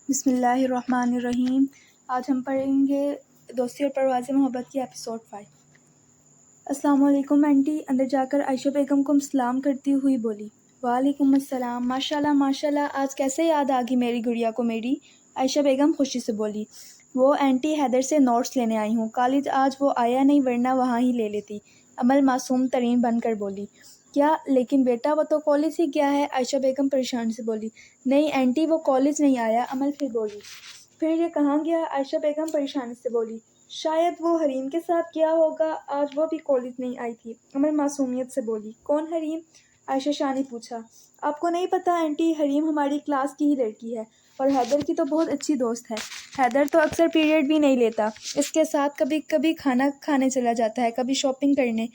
بسم اللہ الرحمن الرحیم۔ آج ہم پڑھیں گے دوستی اور پرواز محبت کی ایپیسوڈ 5۔ السلام علیکم آنٹی، اندر جا کر عائشہ بیگم کو سلام کرتی ہوئی بولی۔ وعلیکم السلام، ماشاءاللہ ماشاءاللہ، آج کیسے یاد آ گئی میری گڑیا کو میری؟ عائشہ بیگم خوشی سے بولی۔ وہ آنٹی حیدر سے نوٹس لینے آئی ہوں، کالج آج وہ آیا نہیں ورنہ وہاں ہی لے لیتی، امل معصوم ترین بن کر بولی۔ کیا لیکن بیٹا وہ تو کالج ہی گیا ہے، عائشہ بیگم پریشان سے بولی۔ نہیں آنٹی وہ کالج نہیں آیا، امل پھر بولی۔ پھر یہ کہاں گیا؟ عائشہ بیگم پریشانی سے بولی۔ شاید وہ حریم کے ساتھ گیا ہوگا، آج وہ بھی کالج نہیں آئی تھی، امل معصومیت سے بولی۔ کون حریم؟ عائشہ شاہ نے پوچھا۔ آپ کو نہیں پتہ آنٹی، حریم ہماری کلاس کی ہی لڑکی ہے اور حیدر کی تو بہت اچھی دوست ہے۔ حیدر تو اکثر پیریڈ بھی نہیں لیتا، اس کے ساتھ کبھی کبھی کھانا کھانے چلا جاتا ہے، کبھی شاپنگ کرنے۔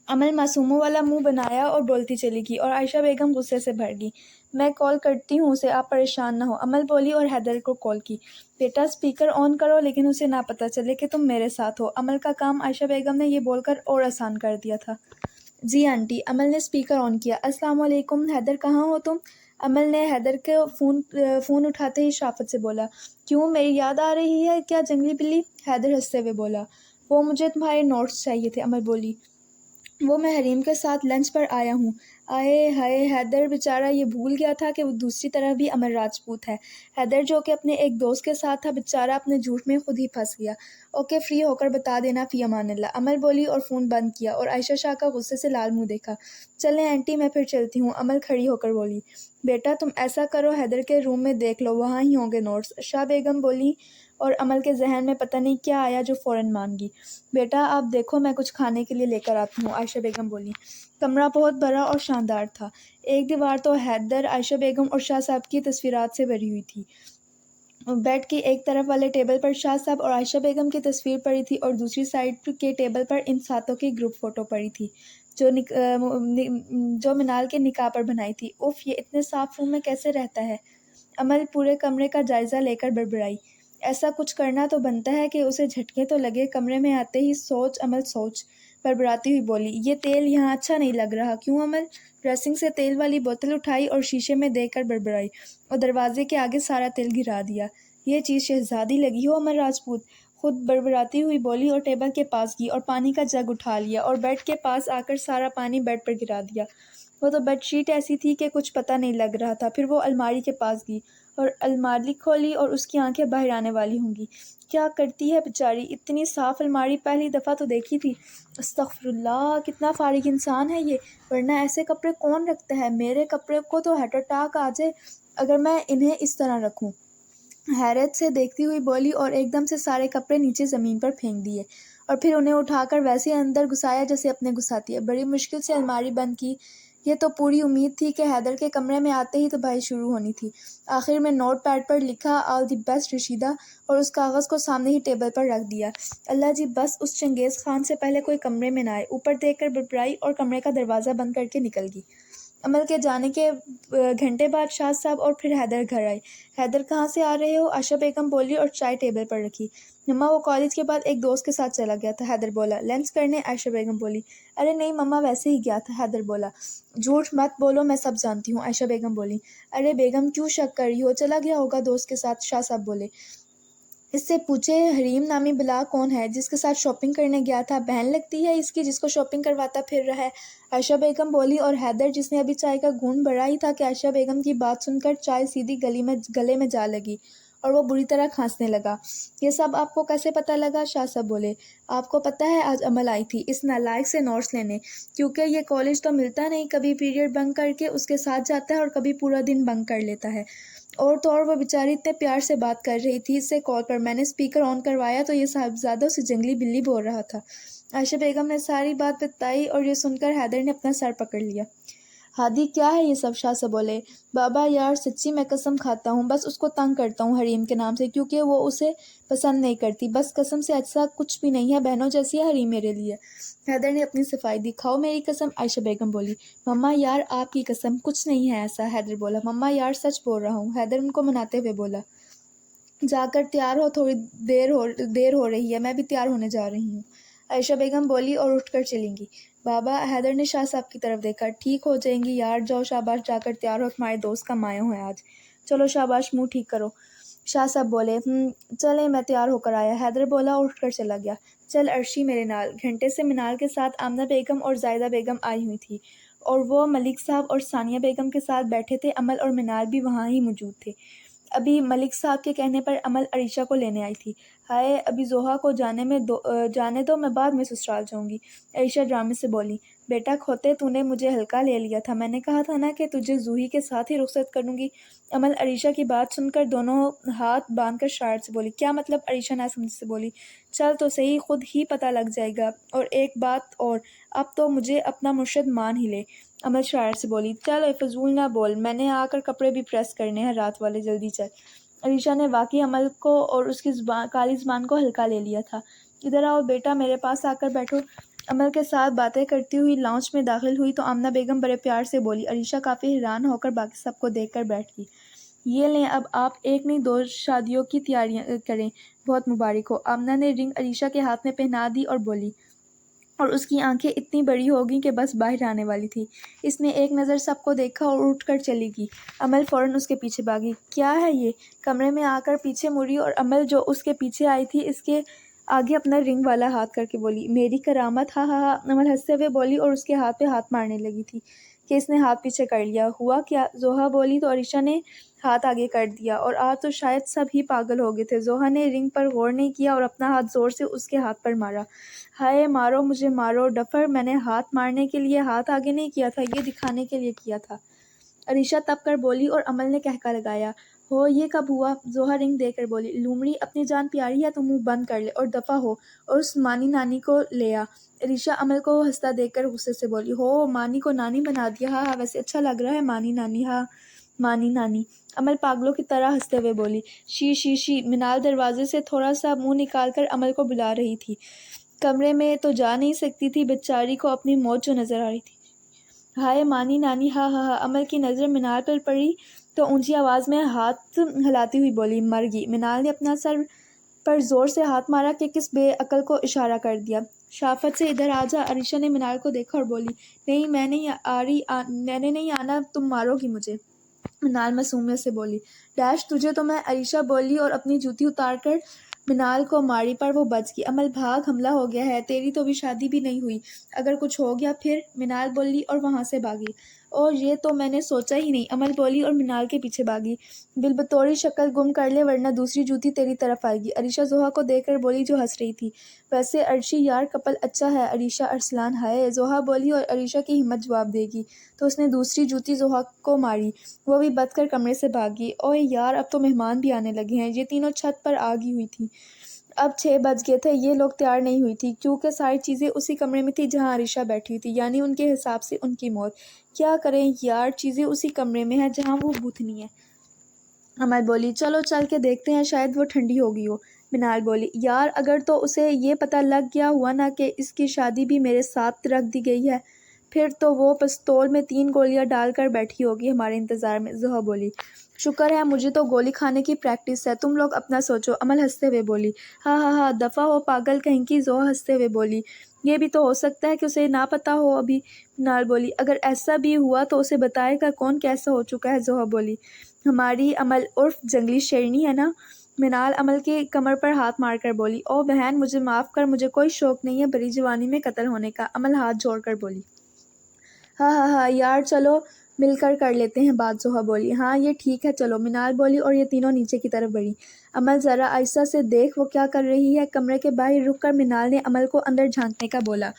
امل معصوموں والا منہ بنایا اور بولتی چلی گئی اور عائشہ بیگم غصے سے بھر گئی۔ میں کال کرتی ہوں اسے، آپ پریشان نہ ہو، امل بولی اور حیدر کو کال کی۔ بیٹا اسپیکر آن کرو لیکن اسے نہ پتہ چلے کہ تم میرے ساتھ ہو، امل کا کام عائشہ بیگم نے یہ بول کر اور آسان کر دیا تھا۔ جی آنٹی، امل نے اسپیکر آن کیا۔ السلام علیکم حیدر، کہاں ہو تم؟ امل نے حیدر کے فون اٹھاتے ہی شرافت سے بولا۔ کیوں، میری یاد آ رہی ہے کیا جنگلی بلی؟ حیدر ہنستے ہوئے بولا۔ وہ مجھے تمہارے نوٹس چاہیے تھے، امل بولی۔ وہ میں حریم کے ساتھ لنچ پر آیا ہوں۔ آئے ہائے، حیدر بیچارہ یہ بھول گیا تھا کہ وہ دوسری طرف بھی امر راجپوت ہے۔ حیدر جو کہ اپنے ایک دوست کے ساتھ تھا، بیچارہ اپنے جھوٹ میں خود ہی پھنس گیا۔ اوکے، فری ہو کر بتا دینا، فی امان اللہ، امل بولی اور فون بند کیا اور عائشہ شاہ کا غصے سے لال منہ دیکھا۔ چلیں آنٹی میں پھر چلتی ہوں، امل کھڑی ہو کر بولی۔ بیٹا تم ایسا کرو، حیدر کے روم میں دیکھ لو، وہاں ہی ہوں گے نوٹس، شاہ بیگم بولی اور امل کے ذہن میں پتہ نہیں کیا آیا جو فوراً مان گئی۔ بیٹا آپ دیکھو میں کچھ کھانے کے لیے لے کر آتی ہوں، عائشہ بیگم بولی۔ کمرہ بہت بڑا اور شاندار تھا، ایک دیوار تو حیدر، عائشہ بیگم اور شاہ صاحب کی تصویرات سے بھری ہوئی تھی۔ بیڈ کی ایک طرف والے ٹیبل پر شاہ صاحب اور عائشہ بیگم کی تصویر پڑی تھی اور دوسری سائڈ کے ٹیبل پر ان ساتوں کی گروپ فوٹو پڑی تھی جو منال کے نکاح پر بنائی تھی۔ اف، یہ اتنے صاف روم میں کیسے رہتا ہے؟ امل پورے کمرے کا جائزہ لے کر بڑبڑائی۔ ایسا کچھ کرنا تو بنتا ہے کہ اسے جھٹکے تو لگے، کمرے میں آتے ہی سوچ امل سوچ، بڑبڑاتی ہوئی بولی۔ یہ تیل یہاں اچھا نہیں لگ رہا، کیوں امل؟ ڈریسنگ سے تیل والی بوتل اٹھائی اور شیشے میں دیکھ کر بڑبڑائی اور دروازے کے آگے سارا تیل گرا دیا۔ یہ چیز شہزادی لگی ہو امل راجپوت، خود بڑبڑاتی ہوئی بولی اور ٹیبل کے پاس گئی اور پانی کا جگ اٹھا لیا اور بیڈ کے پاس آ کر سارا پانی بیڈ پر گرا دیا۔ وہ تو بیڈ شیٹ ایسی تھی کہ کچھ پتہ نہیں لگ رہا تھا۔ پھر وہ الماری کے پاس گئی اور الماری کھولی اور اس کی آنکھیں باہر آنے والی ہوں گی۔ کیا کرتی ہے بیچاری، اتنی صاف الماری پہلی دفعہ تو دیکھی تھی۔ استغفر اللہ، کتنا فارغ انسان ہے یہ، ورنہ ایسے کپڑے کون رکھتا ہے؟ میرے کپڑے کو تو ہارٹ اٹیک آ جائے اگر میں انہیں اس طرح رکھوں، حیرت سے دیکھتی ہوئی بولی اور ایک دم سے سارے کپڑے نیچے زمین پر پھینک دیے اور پھر انہیں اٹھا کر ویسے اندر گھسایا جیسے اپنے گھساتی ہے۔ بڑی مشکل سے الماری بند کی۔ یہ تو پوری امید تھی کہ حیدر کے کمرے میں آتے ہی تباہی شروع ہونی تھی۔ آخر میں نوٹ پیڈ پر لکھا آل دی بیسٹ رشیدہ اور اس کاغذ کو سامنے ہی ٹیبل پر رکھ دیا۔ اللہ جی، بس اس چنگیز خان سے پہلے کوئی کمرے میں نہ آئے، اوپر دیکھ کر بڑبڑائی اور کمرے کا دروازہ بند کر کے نکل گئی۔ امل کے جانے کے گھنٹے بعد شاہ صاحب اور پھر حیدر گھر آئے۔ حیدر کہاں سے آ رہے ہو؟ عائشہ بیگم بولی اور چائے ٹیبل پر رکھی۔ مما وہ کالج کے بعد ایک دوست کے ساتھ چلا گیا تھا، حیدر بولا۔ لنچ کرنے؟ عائشہ بیگم بولی۔ ارے نہیں مما، ویسے ہی گیا تھا، حیدر بولا۔ جھوٹ مت بولو، میں سب جانتی ہوں، عائشہ بیگم بولی۔ ارے بیگم کیوں شک کر رہی ہو، چلا گیا ہوگا دوست کے ساتھ، شاہ صاحب بولے۔ اس سے پوچھے حریم نامی بلا کون ہے جس کے ساتھ شاپنگ کرنے گیا تھا؟ بہن لگتی ہے اس کی جس کو شاپنگ کرواتا پھر رہا ہے، عائشہ بیگم بولی۔ اور حیدر جس نے ابھی چائے کا گھونٹ بڑھا ہی تھا کہ عائشہ بیگم کی بات سن کر چائے سیدھی گلے میں جا لگی اور وہ بری طرح کھانسنے لگا۔ یہ سب آپ کو کیسے پتہ لگا؟ شاہ صاحب بولے۔ آپ کو پتہ ہے آج امل آئی تھی اس نالائق سے نوٹس لینے، کیونکہ یہ کالج تو ملتا نہیں، کبھی پیریڈ بنک کر کے اس کے ساتھ جاتا ہے اور کبھی پورا دن بنک کر لیتا ہے۔ اور تو اور وہ بیچاری اتنے پیار سے بات کر رہی تھی اس سے کال پر، میں نے اسپیکر آن کروایا تو یہ صاحبزادہ اسے جنگلی بلی بول رہا تھا۔ عائشہ بیگم نے ساری بات بتائی اور یہ سن کر حیدر نے اپنا سر پکڑ لیا۔ ہادی کیا ہے یہ سب؟ شاہ سے بولے۔ بابا یار سچی میں قسم کھاتا ہوں، بس اس کو تنگ کرتا ہوں حریم کے نام سے، کیونکہ وہ اسے پسند نہیں کرتی، بس قسم سے ایسا کچھ بھی نہیں ہے، بہنوں جیسی ہے حریم میرے لیے۔ حیدر نے اپنی صفائی دی۔ کھاؤ میری قسم، عائشہ بیگم بولی۔ مما یار آپ کی قسم کچھ نہیں ہے ایسا، حیدر بولا۔ مما یار سچ بول رہا ہوں، حیدر ان کو مناتے ہوئے بولا۔ جا کر تیار ہو، تھوڑی دیر ہو رہی ہے، میں بھی تیار ہونے جا رہی ہوں، عائشہ بیگم بولی اور اٹھ کر چلیں گی۔ بابا، حیدر نے شاہ صاحب کی طرف دیکھا۔ ٹھیک ہو جائیں گی یار، جاؤ شاباش، جا کر تیار ہو، تمہارے دوست کا مایوں ہے آج۔ چلو شاباش، منہ ٹھیک کرو۔ شاہ صاحب بولے چلیں میں تیار ہو کر آیا۔ حیدر بولا اور اٹھ کر چلا گیا۔ چل عرشی میرے نال۔ گھنٹے سے منال کے ساتھ آمنہ بیگم اور زائدہ بیگم آئی ہوئی تھی اور وہ ملک صاحب اور ثانیہ بیگم کے ساتھ بیٹھے تھے۔ امل اور منال بھی وہاں ہی موجود تھے۔ ابھی ملک صاحب کے کہنے پر امل عریشہ کو لینے آئی تھی۔ ہائے ابھی زوہا کو جانے دو، میں بعد میں سسرال جاؤں گی، عریشہ ڈرامے سے بولی۔ بیٹا کھوتے تو نے مجھے ہلکا لے لیا تھا، میں نے کہا تھا نا کہ تجھے زوہی کے ساتھ ہی رخصت کروں گی۔ امل عریشہ کی بات سن کر دونوں ہاتھ باندھ کر شاعر سے بولی۔ کیا مطلب؟ عریشہ نہ سمجھ سے بولی۔ چل تو صحیح، خود ہی پتہ لگ جائے گا۔ اور ایک بات اور، اب تو مجھے اپنا مرشد مان ہی لے۔ امل شاعر سے بولی۔ چل اے فضول نہ بول، میں نے آ کر کپڑے بھی پریس کرنے ہیں رات والے، جلدی چل۔ عریشہ نے واقعی امل کو اور اس کی کالی زبان کو ہلکا لے لیا تھا۔ ادھر آؤ بیٹا، میرے پاس آ کر بیٹھو۔ امل کے ساتھ باتیں کرتی ہوئی لاؤنج میں داخل ہوئی تو آمنہ بیگم بڑے پیار سے بولی۔ عریشہ کافی حیران ہو کر باقی سب کو دیکھ کر بیٹھ گئی۔ یہ لیں اب آپ ایک نہیں 2 شادیوں کی تیاریاں کریں، بہت مبارک ہو۔ آمنہ نے رنگ عریشہ کے ہاتھ میں پہنا دی اور بولی، اور اس کی آنکھیں اتنی بڑی ہو گئیں کہ بس باہر آنے والی تھی۔ اس نے ایک نظر سب کو دیکھا اور اٹھ کر چلی گئی۔ امل فوراً اس کے پیچھے بھاگی۔ کیا ہے یہ؟ کمرے میں آ کر پیچھے مڑی اور امل جو اس کے پیچھے آئی تھی اس کے آگے اپنا رنگ والا ہاتھ کر کے بولی، میری کرامت، ہاں ہاں ہاں۔ امل ہنستے ہوئے بولی اور اس کے ہاتھ پہ ہاتھ مارنے لگی تھی کہ اس نے ہاتھ پیچھے کر لیا۔ ہوا کیا؟ زوہا بولی تو عریشہ نے ہاتھ آگے کر دیا، اور آج تو شاید سب ہی پاگل ہو گئے تھے۔ زوہا نے رنگ پر غور نہیں کیا اور اپنا ہاتھ زور سے اس کے ہاتھ پر مارا۔ ہائے مارو مجھے مارو ڈفر، میں نے ہاتھ مارنے کے لیے ہاتھ آگے نہیں کیا تھا، یہ دکھانے کے لیے کیا تھا، عریشہ تپ کر بولی اور امل نے کہکا لگایا۔ ہو یہ کب ہوا؟ زوہا رنگ دے کر بولی۔ لومڑی اپنی جان پیاری ہے تو منہ بند کر لے اور دفعہ ہو اور اس مانی نانی کو لے آ۔ عریشہ امل کو ہنستا دیکھ کر غصے سے بولی۔ ہو مانی کو نانی بنا دیا، ہاں ہاں ویسے اچھا لگ رہا ہے مانی نانی، ہاں مانی نانی۔ امل پاگلوں کی طرح ہنستے ہوئے بولی۔ شی شی شی۔ منال دروازے سے تھوڑا سا منہ نکال کر امل کو بلا رہی تھی، کمرے میں تو جا نہیں سکتی تھی، بیچاری کو اپنی موت جو نظر آ رہی تھی۔ ہائے مانی نانی، ہاں ہاں ہاں۔ امل کی نظر منال پر پڑی تو اونچی آواز میں ہاتھ ہلاتی ہوئی بولی، مر گئی۔ منال نے اپنا سر پر زور سے ہاتھ مارا کہ کس بے عقل کو اشارہ کر دیا۔ شافت سے ادھر آ جا۔ عریشہ نے منال کو دیکھا اور بولی۔ نہیں میں نہیں آ رہی، میں نے نہیں آنا، تم مارو گی مجھے، منال معصومیت سے بولی۔ ڈیش تجھے تو میں، عریشہ بولی اور اپنی جوتی اتار کر منال کو ماری، پر وہ بچ گئی۔ امل بھاگ، حملہ ہو گیا ہے، تیری تو ابھی شادی بھی نہیں ہوئی، اگر کچھ ہو گیا پھر، منال بولی اور وہاں سے بھاگی۔ اور یہ تو میں نے سوچا ہی نہیں، امل بولی اور منال کے پیچھے بھاگی۔ بالبطوری شکل گم کر لے ورنہ دوسری جوتی تیری طرف آئے گی، عریشہ زوہا کو دیکھ کر بولی جو ہنس رہی تھی۔ ویسے عرشی یار کپل اچھا ہے، عریشہ ارسلان۔ ہائے، زوہا بولی اور عریشہ کی ہمت جواب دے گی تو اس نے دوسری جوتی زوہا کو ماری، وہ بھی بچ کر کمرے سے بھاگی۔ اوئے یار اب تو مہمان بھی آنے لگے ہیں۔ یہ تینوں چھت پر آ گئی ہوئی تھیں۔ اب 6 بج گئے تھے، یہ لوگ تیار نہیں ہوئی تھی کیونکہ ساری چیزیں اسی کمرے میں تھی جہاں عریشہ بیٹھی ہوئی تھی، یعنی ان کے حساب سے ان کی موت۔ کیا کریں یار، چیزیں اسی کمرے میں ہیں جہاں وہ بوتھنی ہے۔ امل بولی۔ چلو چل کے دیکھتے ہیں، شاید وہ ٹھنڈی ہو گئی ہو۔ منال بولی۔ یار اگر تو اسے یہ پتہ لگ گیا ہوا نا کہ اس کی شادی بھی میرے ساتھ رکھ دی گئی ہے، پھر تو وہ پستول میں 3 گولیاں ڈال کر بیٹھی ہوگی ہمارے انتظار میں، زوہا بولی۔ شکر ہے مجھے تو گولی کھانے کی پریکٹس ہے، تم لوگ اپنا سوچو، امل ہنستے ہوئے بولی۔ ہاں ہاں ہاں، دفعہ ہو پاگل کہیں کی، زوہا ہنستے ہوئے بولی۔ یہ بھی تو ہو سکتا ہے کہ اسے نہ پتہ ہو ابھی، منال بولی۔ اگر ایسا بھی ہوا تو اسے بتائے گا کون، کیسا ہو چکا ہے، زوہا بولی۔ ہماری امل عرف جنگلی شیرنی ہے نا، منال امل کے کمر پر ہاتھ مار کر بولی۔ او بہن مجھے معاف کر، مجھے کوئی شوق نہیں ہے بڑی جوانی میں قتل ہونے کا، امل ہاتھ جوڑ کر بولی۔ ہاں ہاں ہاں یار چلو مل کر لیتے ہیں بات، زوہا بولی۔ ہاں یہ ٹھیک ہے چلو، منال بولی اور یہ تینوں نیچے کی طرف بڑھی۔ امل ذرا آہستہ سے دیکھ وہ کیا کر رہی ہے، کمرے کے باہر رک کر منال نے امل کو اندر جھانکنے کا بولا۔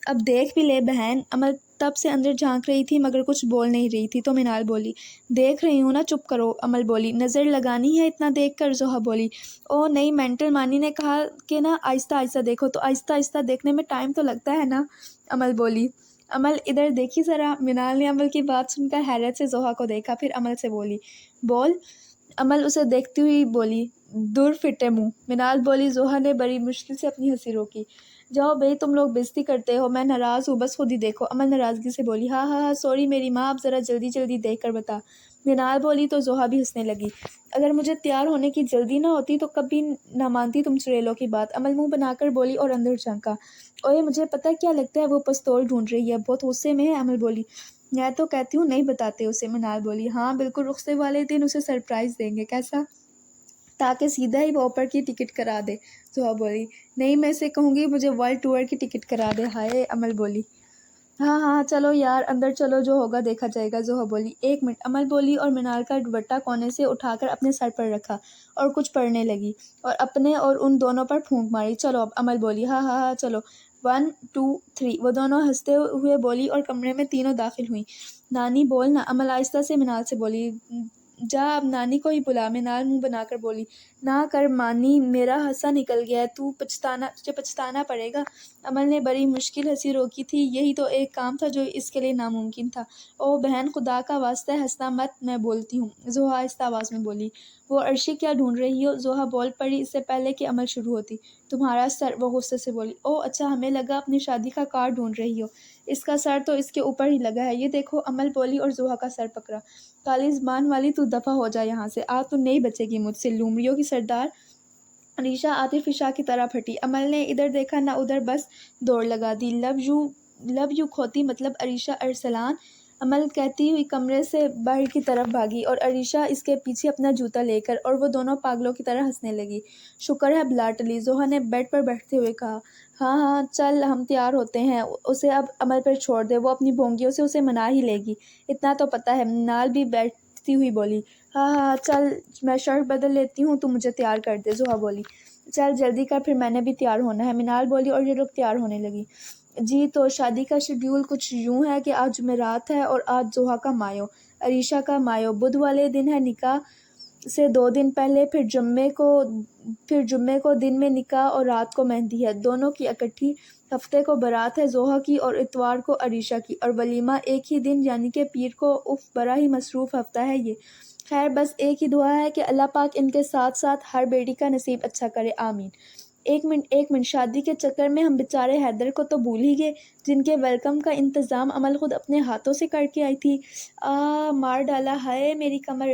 اب دیکھ بھی لے بہن، امل تب سے اندر جھانک رہی تھی مگر کچھ بول نہیں رہی تھی تو منال بولی۔ دیکھ رہی ہوں نا، چپ کرو، امل بولی۔ نظر لگانی ہے اتنا دیکھ کر، زوہا بولی۔ او نہیں مینٹل، مانی نے کہا کہ نا آہستہ آہستہ دیکھو، تو آہستہ آہستہ دیکھنے میں ٹائم تو لگتا ہے نا، امل بولی۔ امل ادھر دیکھی ذرا، منال نے امل کی بات سن کر حیرت سے زوہا کو دیکھا، پھر امل سے بولی۔ بول، امل اسے دیکھتی ہوئی بولی۔ دور فٹے منہ، منال بولی۔ زوہا نے بڑی مشکل سے اپنی ہنسی روکی۔ جاؤ بھائی تم لوگ بےزتی کرتے ہو، میں ناراض ہوں، بس خود ہی دیکھو، امل ناراضگی سے بولی۔ ہاں ہاں ہاں سوری میری ماں، اب ذرا جلدی جلدی دیکھ کر بتا، منال بولی تو زوہا بھی ہنسنے لگی۔ اگر مجھے تیار ہونے کی جلدی نہ ہوتی تو کبھی نہ مانتی تم چڑیلوں کی بات، امل منہ بنا کر بولی اور اندر جھانکا۔ اوئے مجھے پتہ کیا لگتا ہے، وہ پستول ڈھونڈ رہی ہے، بہت غصے میں ہے، امل بولی۔ میں تو کہتی ہوں نہیں بتاتے اسے، منال بولی۔ ہاں بالکل، رخصتی والے دن اسے سرپرائز دیں گے۔ کیسا؟ تاکہ سیدھا ہی وہ اوپر کی ٹکٹ کرا دے، زحا بولی۔ نہیں، میں اسے کہوں گی مجھے ورلڈ ٹور کی ٹکٹ کرا دے۔ ہائے، امل بولی۔ ہاں ہاں چلو یار اندر چلو، جو ہوگا دیکھا جائے گا، زحا بولی۔ ایک منٹ، امل بولی اور منال کا دوپٹہ کونے سے اٹھا کر اپنے سر پر رکھا اور کچھ پڑھنے لگی اور اپنے اور ان دونوں پر پھونک ماری۔ چلو اب، امل بولی۔ ہاں ہاں ہاں چلو، 1 2 3، وہ دونوں ہنستے ہوئے بولی اور کمرے میں تینوں داخل ہوئیں۔ نانی بول نا، امل آہستہ سے منال سے بولی۔ جا اب نانی کو ہی بلا، منال منہ بنا کر بولی۔ نہ کر مانی، میرا حصہ نکل گیا ہے، تجھے پچھتانا پڑے گا۔ امل نے بڑی مشکل ہنسی روکی تھی، یہی تو ایک کام تھا جو اس کے لیے ناممکن تھا۔ او بہن، خدا کا واسطہ ہنسنا مت، میں بولتی ہوں، زحا آہستہ آواز میں بولی۔ وہ عرشی کیا ڈھونڈ رہی ہو؟ زحا بول پڑی اس سے پہلے کہ امل شروع ہوتی۔ تمہارا سر، وہ غصے سے بولی۔ او اچھا، ہمیں لگا اپنی شادی کا کارڈ ڈھونڈ رہی ہو۔ اس کا سر تو اس کے اوپر ہی لگا ہے، یہ دیکھو، امل بولی اور زحا کا سر پکڑا۔ کالی زبان والی، تو دفع ہو جا یہاں سے، آج تو نہیں بچے گی مجھ سے، لومڑیوں کی سردار۔ عریشہ آتش فشاں کی طرح پھٹی۔ امل نے ادھر دیکھا نہ ادھر، بس دوڑ لگا دی۔ لو یو کھوتی، مطلب عریشہ ارسلان، امل کہتی ہوئی کمرے سے باہر کی طرف بھاگی اور عریشہ اس کے پیچھے اپنا جوتا لے کر، اور وہ دونوں پاگلوں کی طرح ہنسنے لگی۔ شکر ہے بلا ٹلی، زحا نے بیڈ پر بیٹھتے ہوئے کہا۔ ہاں ہاں چل، ہم تیار ہوتے ہیں، اسے اب امل پر چھوڑ دے، وہ اپنی بھونگیوں سے اسے منا ہی لے گی، اتنا تو پتہ ہے، منال بھی بیٹھتی ہوئی بولی۔ ہاں ہاں چل، میں شرٹ بدل لیتی ہوں، تو مجھے تیار کر دے، زحا بولی۔ چل جلدی کر، پھر میں نے بھی تیار ہونا ہے، منال بولی، اور یہ لوگ تیار ہونے لگی۔ جی تو شادی کا شیڈول کچھ یوں ہے کہ آج جمعرات ہے اور آج زحا کا مایو، عریشہ کا مایو، بدھ والے دن ہے نکاح سے 2 دن پہلے، پھر جمعے کو دن میں نکاح اور رات کو مہندی ہے، دونوں کی اکٹھی، ہفتے کو بارات ہے زحا کی اور اتوار کو عریشہ کی، اور ولیمہ ایک ہی دن یعنی کہ پیر کو۔ اف، بڑا ہی مصروف ہفتہ ہے یہ۔ خیر بس ایک ہی دعا ہے کہ اللہ پاک ان کے ساتھ ساتھ ہر بیٹی کا نصیب اچھا کرے، آمین۔ ایک منٹ، شادی کے چکر میں ہم بیچارے حیدر کو تو بھول ہی گئے، جن کے ویلکم کا انتظام امل خود اپنے ہاتھوں سے کر کے آئی تھی۔ مار ڈالا، ہائے میری کمر۔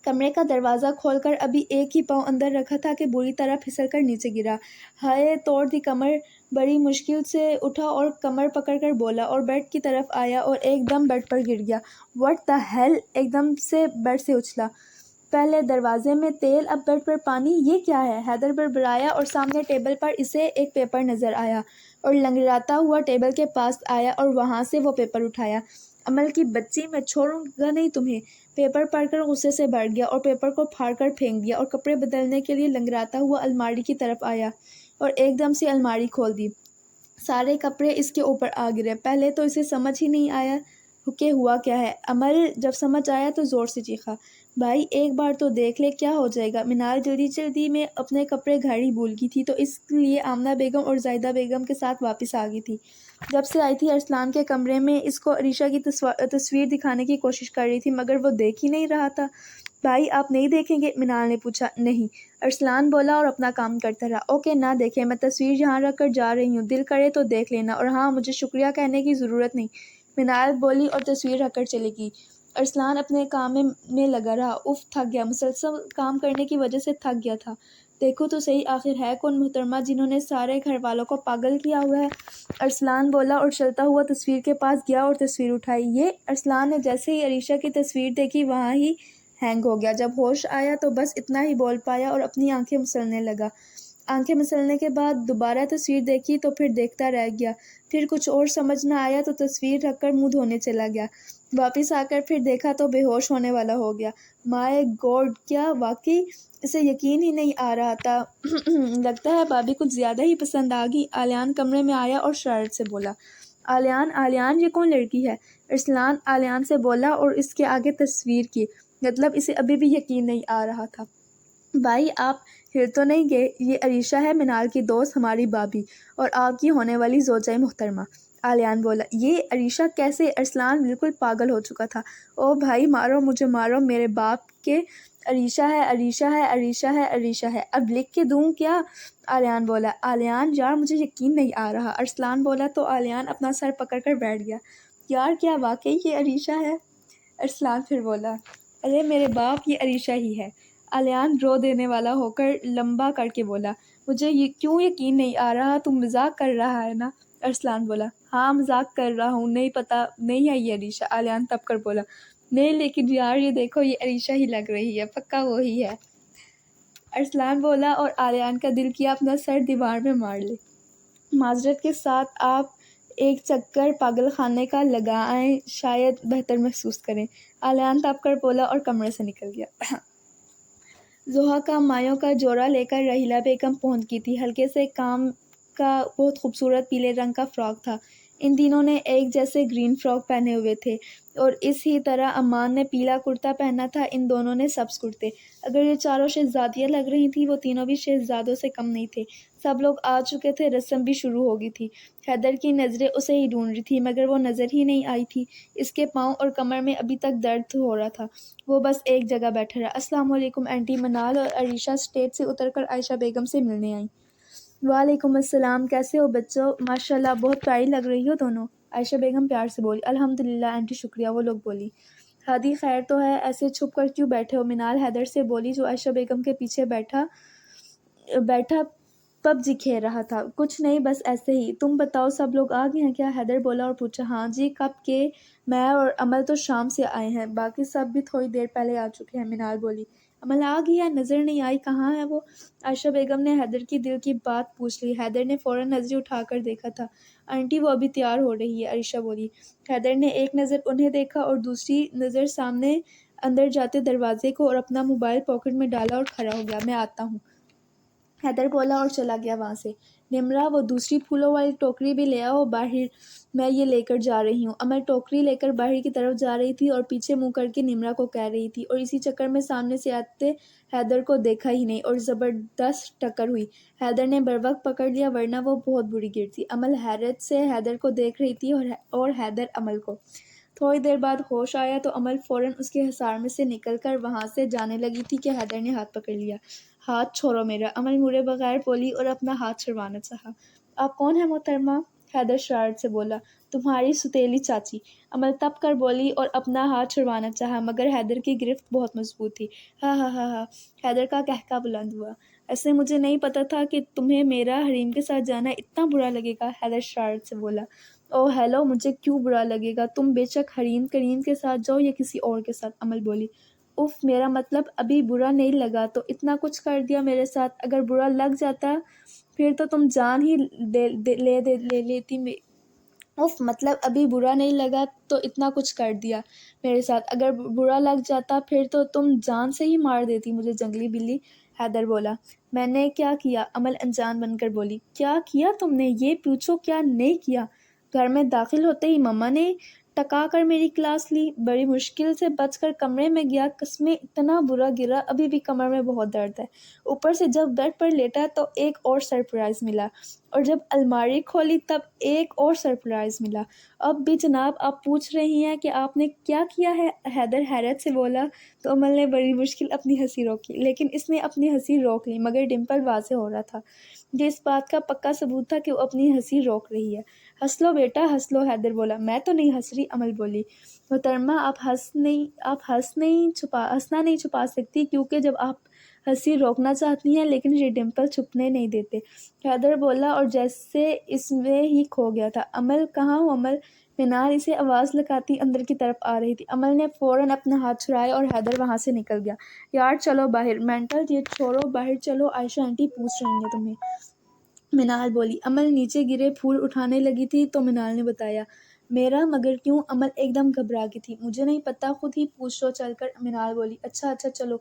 کمرے کا دروازہ کھول کر ابھی ایک ہی پاؤں اندر رکھا تھا کہ بری طرح پھسل کر نیچے گرا۔ ہائے، توڑ دی کمر۔ بڑی مشکل سے اٹھا اور کمر پکڑ کر بولا، اور بیڈ کی طرف آیا اور ایک دم بیڈ پر گر گیا۔ واٹ دی ہیل، ایک دم سے بیڈ سے اچھلا۔ پہلے دروازے میں تیل، اب بیڈ پر پانی، یہ کیا ہے؟ حیدر بڑبڑایا اور سامنے ٹیبل پر اسے ایک پیپر نظر آیا اور لنگڑاتا ہوا ٹیبل کے پاس آیا اور وہاں سے وہ پیپر اٹھایا۔ امل کی بچی، میں چھوڑوں گا نہیں تمہیں۔ پیپر پڑھ کر غصے سے بھڑ گیا اور پیپر کو پھاڑ کر پھینک دیا اور کپڑے بدلنے کے لیے لنگڑاتا ہوا الماری کی طرف آیا اور ایک دم سے الماری کھول دی۔ سارے کپڑے اس کے اوپر آ گرے۔ پہلے تو اسے سمجھ ہی نہیں آیا کہ ہوا کیا ہے۔ امل جب سمجھ آیا تو زور سے چیخا۔ بھائی ایک بار تو دیکھ لے، کیا ہو جائے گا؟ منال جلدی میں اپنے کپڑے گھر ہی بھول گئی تھی، تو اس لیے آمنہ بیگم اور زاہدہ بیگم کے ساتھ واپس آ گئی تھی۔ جب سے آئی تھی ارسلان کے کمرے میں، اس کو عریشہ کی تصویر دکھانے کی کوشش کر رہی تھی، مگر وہ دیکھ ہی نہیں رہا تھا۔ بھائی آپ نہیں دیکھیں گے؟ منال نے پوچھا۔ نہیں، ارسلان بولا اور اپنا کام کرتا رہا۔ اوکے، نہ دیکھیں، میں تصویر یہاں رکھ کر جا رہی ہوں، دل کرے تو دیکھ لینا، اور ہاں مجھے شکریہ کہنے کی ضرورت نہیں، منال بولی اور تصویر رکھ کر چلی گئی۔ ارسلان اپنے کام میں لگا رہا۔ اف، تھک گیا، مسلسل کام کرنے کی وجہ سے تھک گیا تھا۔ دیکھو تو صحیح، آخر ہے کون محترمہ جنہوں نے سارے گھر والوں کو پاگل کیا ہوا ہے؟ ارسلان بولا اور چلتا ہوا تصویر کے پاس گیا اور تصویر اٹھائی۔ یہ ارسلان نے جیسے ہی عریشہ کی تصویر دیکھی وہاں ہی ہینگ ہو گیا۔ جب ہوش آیا تو بس اتنا ہی بول پایا اور اپنی آنکھیں مسلنے لگا۔ آنکھیں مسلنے کے بعد دوبارہ تصویر دیکھی تو پھر دیکھتا رہ گیا۔ پھر کچھ اور سمجھ نہ آیا تو تصویر رکھ کر منہ دھونے چلا گیا۔ واپس آ کر پھر دیکھا تو بے ہوش ہونے والا ہو گیا۔ مائے گاڈ، کیا واقعی؟ اسے یقین ہی نہیں آ رہا تھا۔ لگتا ہے بھابھی کچھ زیادہ ہی پسند آ گئی۔ آلیان کمرے میں آیا اور شرارت سے بولا۔ آلیان یہ کون لڑکی ہے؟ ارسلان آلیان سے بولا اور اس کے آگے تصویر کی، مطلب اسے ابھی بھی یقین نہیں آ رہا تھا۔ بھائی آپ ہل تو نہیں گئے؟ یہ عریشہ ہے، منال کی دوست، ہماری بھابھی، اور آپ کی ہونے والی زوجہ محترمہ۔ آلیان بولا۔ یہ عریشہ کیسے؟ ارسلان بالکل پاگل ہو چکا تھا۔ او بھائی مارو مجھے، مارو میرے باپ کے، عریشہ ہے، عریشہ ہے، عریشہ ہے، عریشہ ہے، اب لکھ کے دوں کیا؟ آلیان بولا۔ آلیان یار مجھے یقین نہیں آ رہا، ارسلان بولا تو آلیان اپنا سر پکڑ کر بیٹھ گیا۔ یار کیا واقعی یہ عریشہ ہے؟ ارسلان پھر بولا۔ ارے میرے باپ، یہ عریشہ ہی ہے۔ آلیان رو دینے والا ہو کر لمبا کر کے بولا۔ مجھے کیوں یقین نہیں آ رہا؟ تم مذاق کر رہا ہے نا؟ ارسلان بولا ہاں مذاق کر رہا ہوں، نہیں پتہ نہیں ہے یہ عریشہ۔ آلیان تب کر بولا نہیں لیکن یار یہ دیکھو یہ عریشہ ہی لگ رہی ہے، پکا وہی ہے۔ ارسلان بولا اور آلیان کا دل کیا اپنا سر دیوار میں مار لے۔ معذرت کے ساتھ آپ ایک چکر پاگل خانے کا لگا آئیں، شاید بہتر محسوس کریں۔ آلیان تب کر بولا اور کمرے سے نکل گیا۔ ضحیٰ کا مایوں کا جوڑا لے کر رحیلہ بیگم پہنچ گئی تھی۔ ہلکے سے کام کا بہت خوبصورت پیلے رنگ کا فراک تھا۔ ان دنوں نے ایک جیسے گرین فراک پہنے ہوئے تھے اور اس ہی طرح امان نے پیلا کرتا پہنا تھا، ان دونوں نے سبز کرتے۔ اگر یہ چاروں شہزادیاں لگ رہی تھیں، وہ تینوں بھی شہزادوں سے کم نہیں تھے۔ سب لوگ آ چکے تھے، رسم بھی شروع ہو گئی تھی۔ حیدر کی نظریں اسے ہی ڈھونڈ رہی تھی مگر وہ نظر ہی نہیں آئی تھی۔ اس کے پاؤں اور کمر میں ابھی تک درد ہو رہا تھا، وہ بس ایک جگہ بیٹھا رہا۔ السلام علیکم انٹی۔ منال اور عریشہ اسٹیج سے اتر کر عائشہ بیگم سے ملنے آئیں۔ وعلیکم السلام، کیسے ہو بچوں؟ ماشاءاللہ بہت پیاری لگ رہی ہو دونوں، عائشہ بیگم پیار سے بولی۔ الحمدللہ انٹی شکریہ، وہ لوگ بولی۔ ہادی خیر تو ہے، ایسے چھپ کر کیوں بیٹھے ہو؟ منال حیدر سے بولی جو عائشہ بیگم کے پیچھے بیٹھا پب جی کھیل رہا تھا۔ کچھ نہیں بس ایسے ہی، تم بتاؤ سب لوگ آ گئے ہیں کیا؟ حیدر بولا اور پوچھا ہاں جی کب کے، میں اور عمل تو شام سے آئے ہیں، باقی سب بھی تھوڑی دیر پہلے آ چکے ہیں۔ منال بولی عمل آ گئی ہے؟ نظر نہیں آئی، کہاں ہے وہ؟ عائشہ بیگم نے حیدر کی دل کی بات پوچھ لی۔ حیدر نے فوراً نظریں اٹھا کر دیکھا تھا۔ آنٹی وہ ابھی تیار ہو رہی ہے، عائشہ بولی۔ حیدر نے ایک نظر انہیں دیکھا اور دوسری نظر سامنے اندر جاتے دروازے کو اور اپنا موبائل پاکٹ میں ڈالا اور کھڑا ہو گیا۔ میں آتا ہوں، حیدر بولا اور چلا گیا وہاں سے۔ نمرا وہ دوسری پھولوں والی ٹوکری بھی لے آؤ باہر، میں یہ لے کر جا رہی ہوں۔ عمر ٹوکری لے کر باہر کی طرف جا رہی تھی اور پیچھے منہ کر کے نمرا کو کہہ رہی تھی، اور اسی چکر میں سامنے سے آتے حیدر کو دیکھا ہی نہیں اور زبردست ٹکر ہوئی۔ حیدر نے بروقت پکڑ لیا ورنہ وہ بہت بری گرتی۔ عمل حیرت سے حیدر کو دیکھ رہی تھی اور حیدر عمل کو۔ تھوڑی دیر بعد ہوش آیا تو عمل فوراً اس کے حصار میں سے نکل کر وہاں سے جانے لگی تھی کہ حیدر نے ہاتھ پکڑ لیا۔ ہاتھ چھوڑو میرا، عمل مڑے بغیر بولی اور اپنا ہاتھ چھڑوانا چاہا۔ آپ کون ہیں محترمہ؟ حیدر شرارت سے بولا۔ تمہاری ستیلی چاچی، عمل تب کر بولی اور اپنا ہاتھ چھڑوانا چاہا مگر حیدر کی گرفت بہت مضبوط تھی۔ ہاں ہاں ہاں ہاں، حیدر کا قہقہ بلند ہوا۔ ایسے مجھے نہیں پتا تھا کہ تمہیں میرا حریم کے ساتھ جانا اتنا برا لگے گا، حیدر شرارت سے بولا۔ اوہ ہیلو، مجھے کیوں برا لگے گا؟ تم بے شک حریم کریم کے ساتھ جاؤ یا کسی اور کے ساتھ، عمل بولی۔ اف میرا مطلب ابھی برا نہیں لگا تو اتنا کچھ کر دیا میرے ساتھ، اگر برا لگ جاتا پھر تو تم جان ہی لے لیتی۔ اف مطلب ابھی برا نہیں لگا تو اتنا کچھ کر دیا میرے ساتھ، اگر برا لگ جاتا پھر تو تم جان سے ہی مار دیتی مجھے، جنگلی بلی، حیدر بولا۔ میں نے کیا کیا؟ عمل انجان بن کر بولی۔ کیا کیا تم نے؟ یہ پوچھو کیا نہیں کیا؟ گھر میں داخل ہوتے ہی مما نے ٹکا کر میری کلاس لی، بڑی مشکل سے بچ کر کمرے میں گیا، قسمیں اتنا برا گرا ابھی بھی کمر میں بہت درد ہے، اوپر سے جب بیڈ پر لیٹا تو ایک اور سرپرائز ملا، اور جب الماری کھولی تب ایک اور سرپرائز ملا۔ اب بھی جناب آپ پوچھ رہی ہیں کہ آپ نے کیا کیا ہے؟ حیدر حیرت سے بولا تو عمل نے بڑی مشکل اپنی ہنسی روکی، لیکن اس نے اپنی ہنسی روک لی مگر ڈمپل واضح ہو رہا تھا، یہ اس بات کا پکا ثبوت تھا کہ وہ اپنی ہنسی روک رہی ہے۔ ہنس لو بیٹا ہنس لو، حیدر بولا۔ میں تو نہیں ہنس رہی، عمل بولی۔ محترمہ آپ ہنسنا نہیں چھپا سکتی کیونکہ جب آپ ہنسی روکنا چاہتی ہیں لیکن یہ ڈمپل چھپنے نہیں دیتے، حیدر بولا اور جیسے اس میں ہی کھو گیا تھا۔ عمل کہاں ہوں عمل؟ منال اسے آواز لگاتی اندر کی طرف آ رہی تھی۔ عمل نے فوراً اپنا ہاتھ چھڑایا اور حیدر وہاں سے نکل گیا۔ یار چلو باہر، مینٹل یہ چھوڑو، باہر چلو، عائشہ آنٹی پوچھ رہی ہیں تمہیں، منال بولی۔ عمل نیچے گرے پھول اٹھانے لگی تھی تو منال نے بتایا۔ میرا مگر کیوں؟ عمل ایک دم گھبرا گئی تھی۔ مجھے نہیں پتا، خود ہی پوچھ لو چل کر، منال بولی۔ اچھا چلو،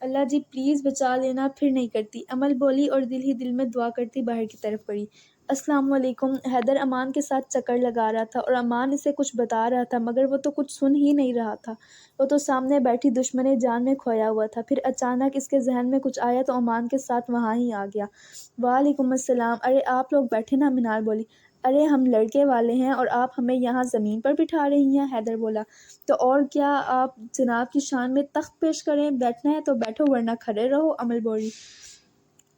اللہ جی پلیز بچا لینا، پھر نہیں کرتی، عمل بولی اور دل ہی دل میں دعا کرتی باہر کی طرف بڑھی۔ السلام علیکم۔ حیدر امان کے ساتھ چکر لگا رہا تھا اور امان اسے کچھ بتا رہا تھا مگر وہ تو کچھ سن ہی نہیں رہا تھا، وہ تو سامنے بیٹھی دشمن جان میں کھویا ہوا تھا۔ پھر اچانک اس کے ذہن میں کچھ آیا تو امان کے ساتھ وہاں ہی آ گیا۔ وعلیکم السلام، ارے آپ لوگ بیٹھے نا، منال بولی۔ ارے ہم لڑکے والے ہیں اور آپ ہمیں یہاں زمین پر بٹھا رہی ہیں، حیدر بولا۔ تو اور کیا، آپ جناب کی شان میں تخت پیش کریں، بیٹھنا ہے تو بیٹھو ورنہ کھڑے رہو، عمل بولی۔